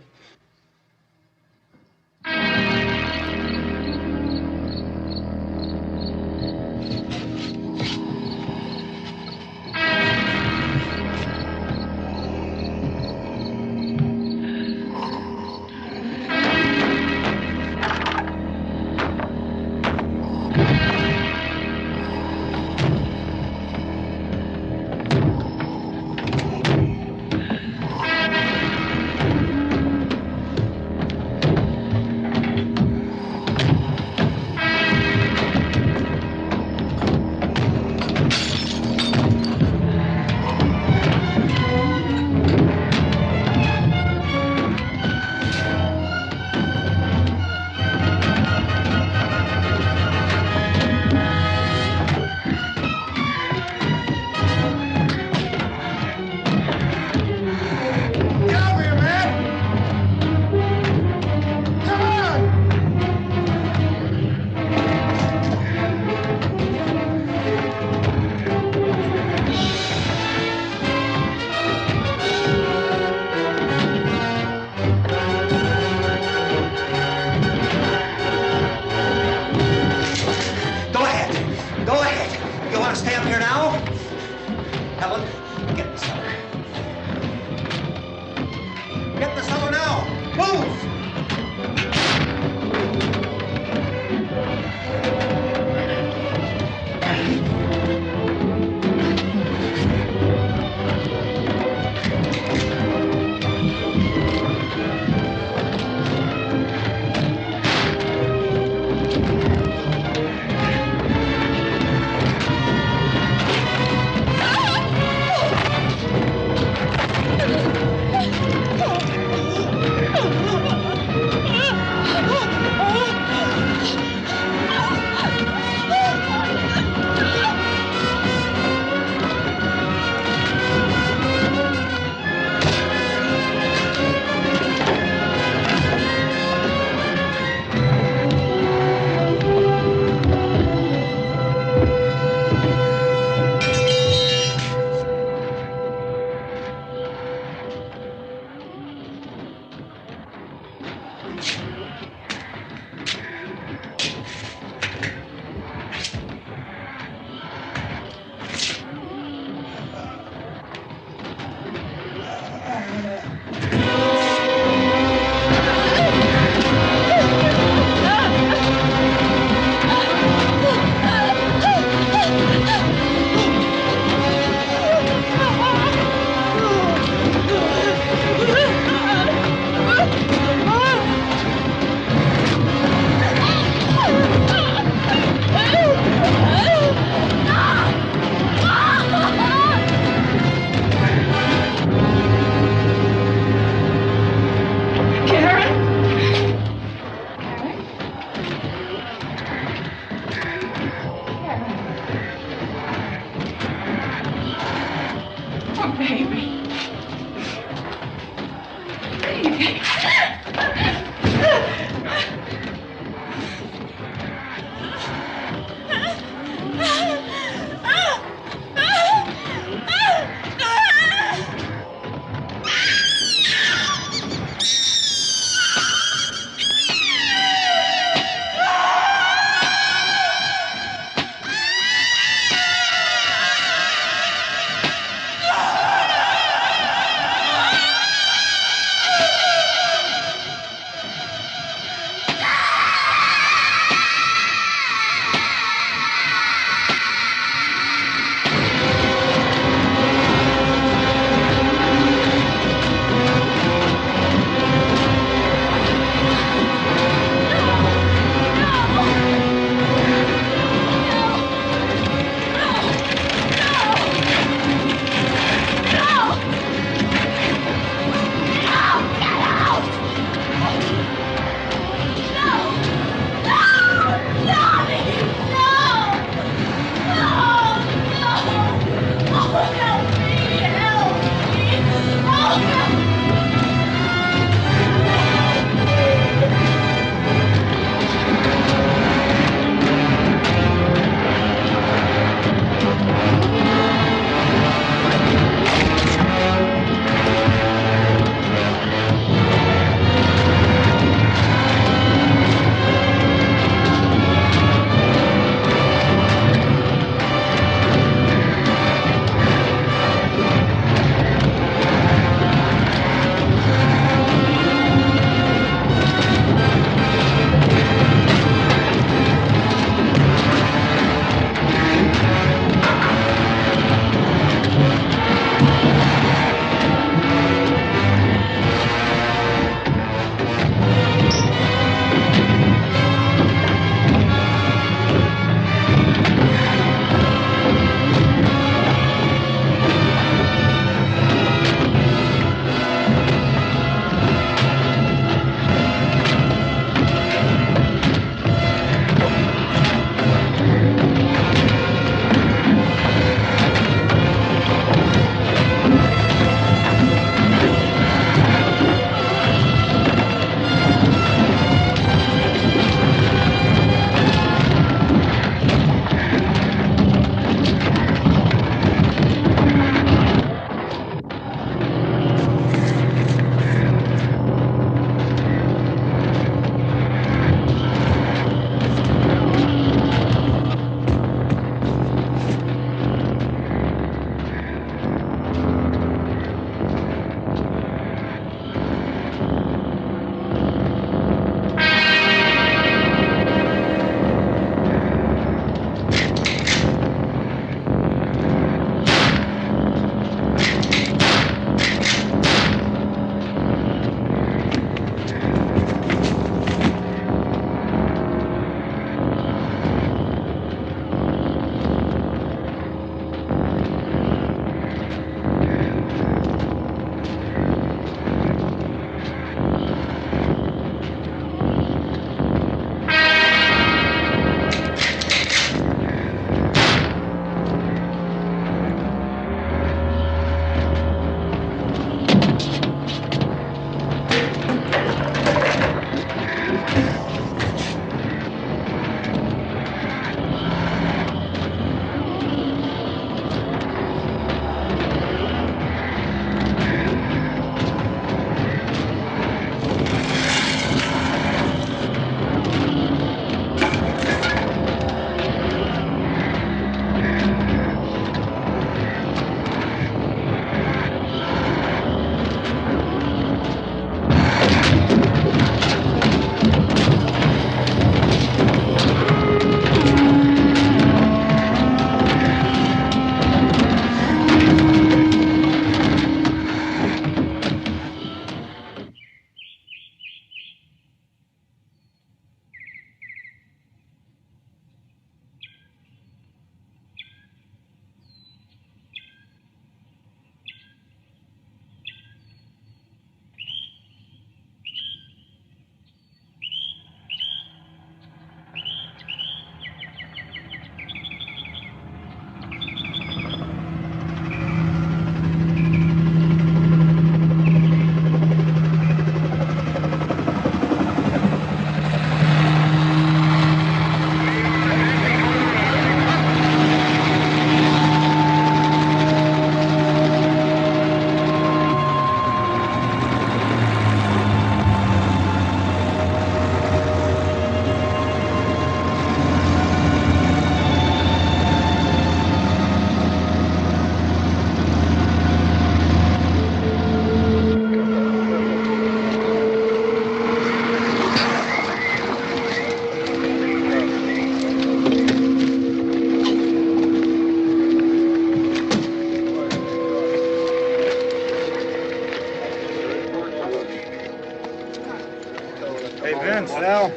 Hey, Vince, Al,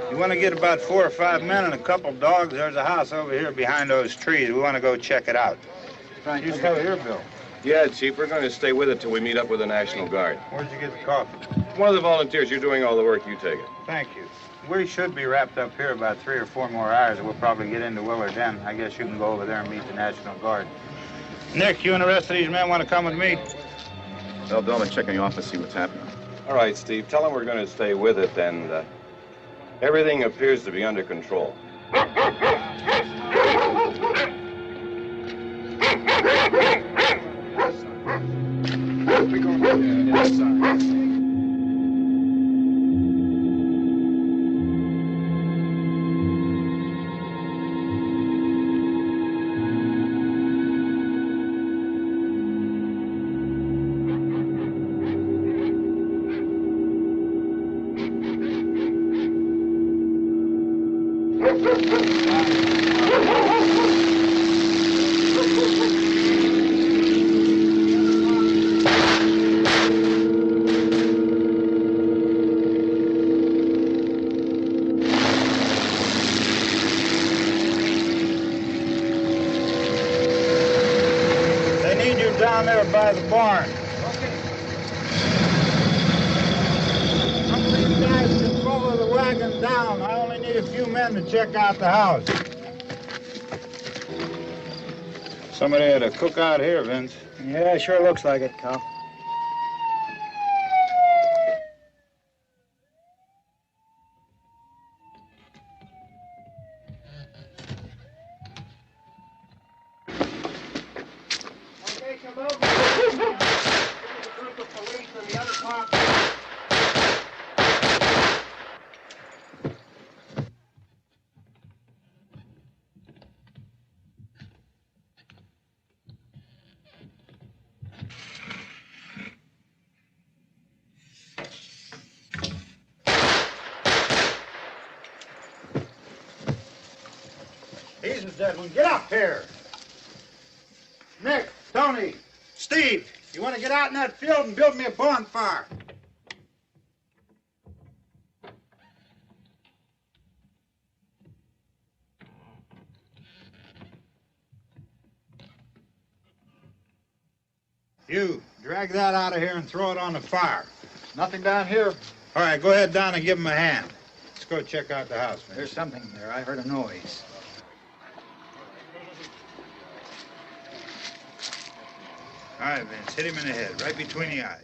you want to get about 4 or 5 men and a couple dogs? There's a house over here behind those trees. We want to go check it out. You still here, Bill? Yeah, Chief, we're going to stay with it till we meet up with the National Guard. Where'd you get the coffee? One of the volunteers. You're doing all the work. You take it. Thank you. We should be wrapped up here about 3 or 4 more hours. We'll probably get into Willard then. I guess you can go over there and meet the National Guard. Nick, you and the rest of these men want to come with me? Well, Bill, I'm checking the office, see what's happening. All right, Steve. Tell them we're going to stay with it, and everything appears to be under control. Down there by the barn. Some of these guys can follow the wagon down. I only need a few men to check out the house. Somebody had a cookout here, Vince. Yeah, sure looks like it, Cal. He's the dead one. Get up here. Nick, Tony, Steve, you want to get out in that field and build me a bonfire? You, drag that out of here and throw it on the fire. Nothing down here. All right, go ahead down and give him a hand. Let's go check out the house, man. There's something there. I heard a noise. All right, Vince, hit him in the head, right between the eyes.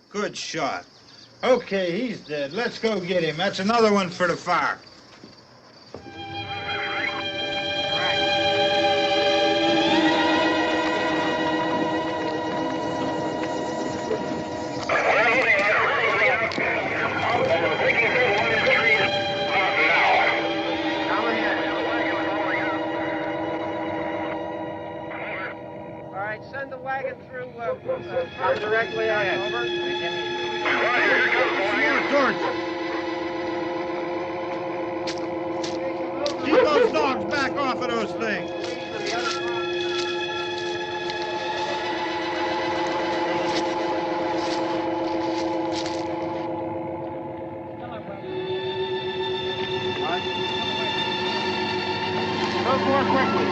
Good shot. Okay, he's dead. Let's go get him. That's another one for the fire. Send the wagon through directly on over. Keep those dogs back off of those things. Go more quickly.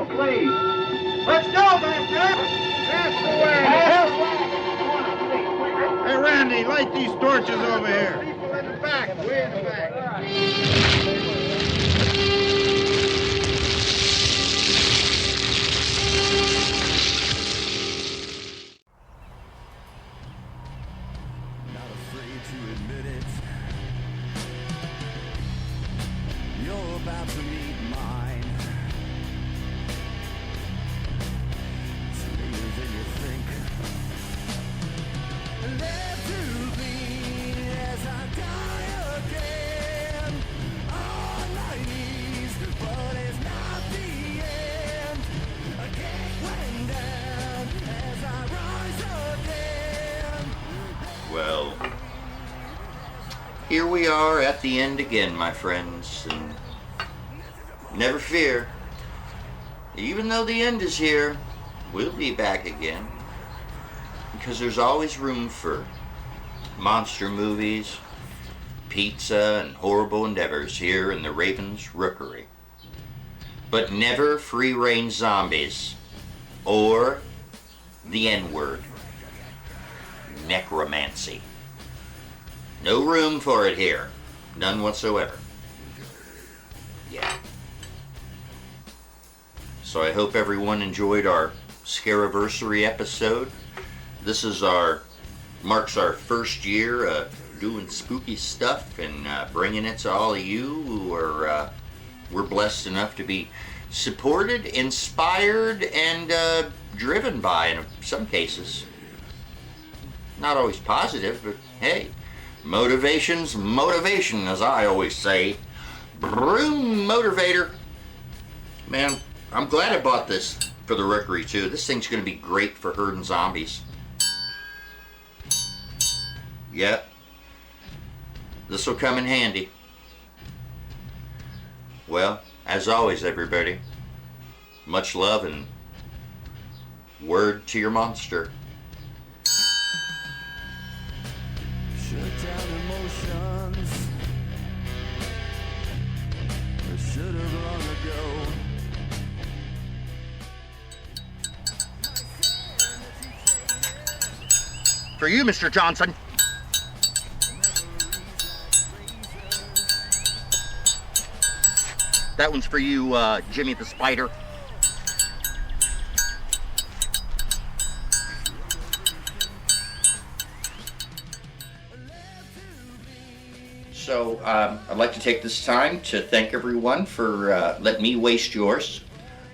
Please. Let's go back there. That's the way. Hey, Randy, light these torches over here. People in the back. Way in the back. here we are at the end again, my friends, and never fear. Even though the end is here, we'll be back again, because there's always room for monster movies, pizza, and horrible endeavors here in the Raven's Rookery. But never free-range zombies, or the N-word, necromancy. No room for it here, none whatsoever. Yeah. So I hope everyone enjoyed our Scareaversary episode. This is marks our first year doing spooky stuff and bringing it to all of you who are we're blessed enough to be supported, inspired, and driven by, in some cases. Not always positive, but hey, motivation's motivation, as I always say. Broom motivator. Man, I'm glad I bought this for the Rookery too. This thing's gonna be great for herding zombies. Yep. This will come in handy. Well, as always, everybody, much love and word to your monster. Shut down emotions. I should have long ago. For you, Mr. Johnson. That one's for you, Jimmy the Spider. So, I'd like to take this time to thank everyone for letting me waste yours,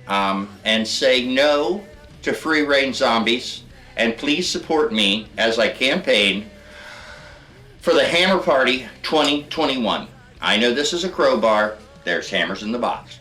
and say no to free-range zombies, and please support me as I campaign for the Hammer Party 2021. I know this is a crowbar. There's hammers in the box.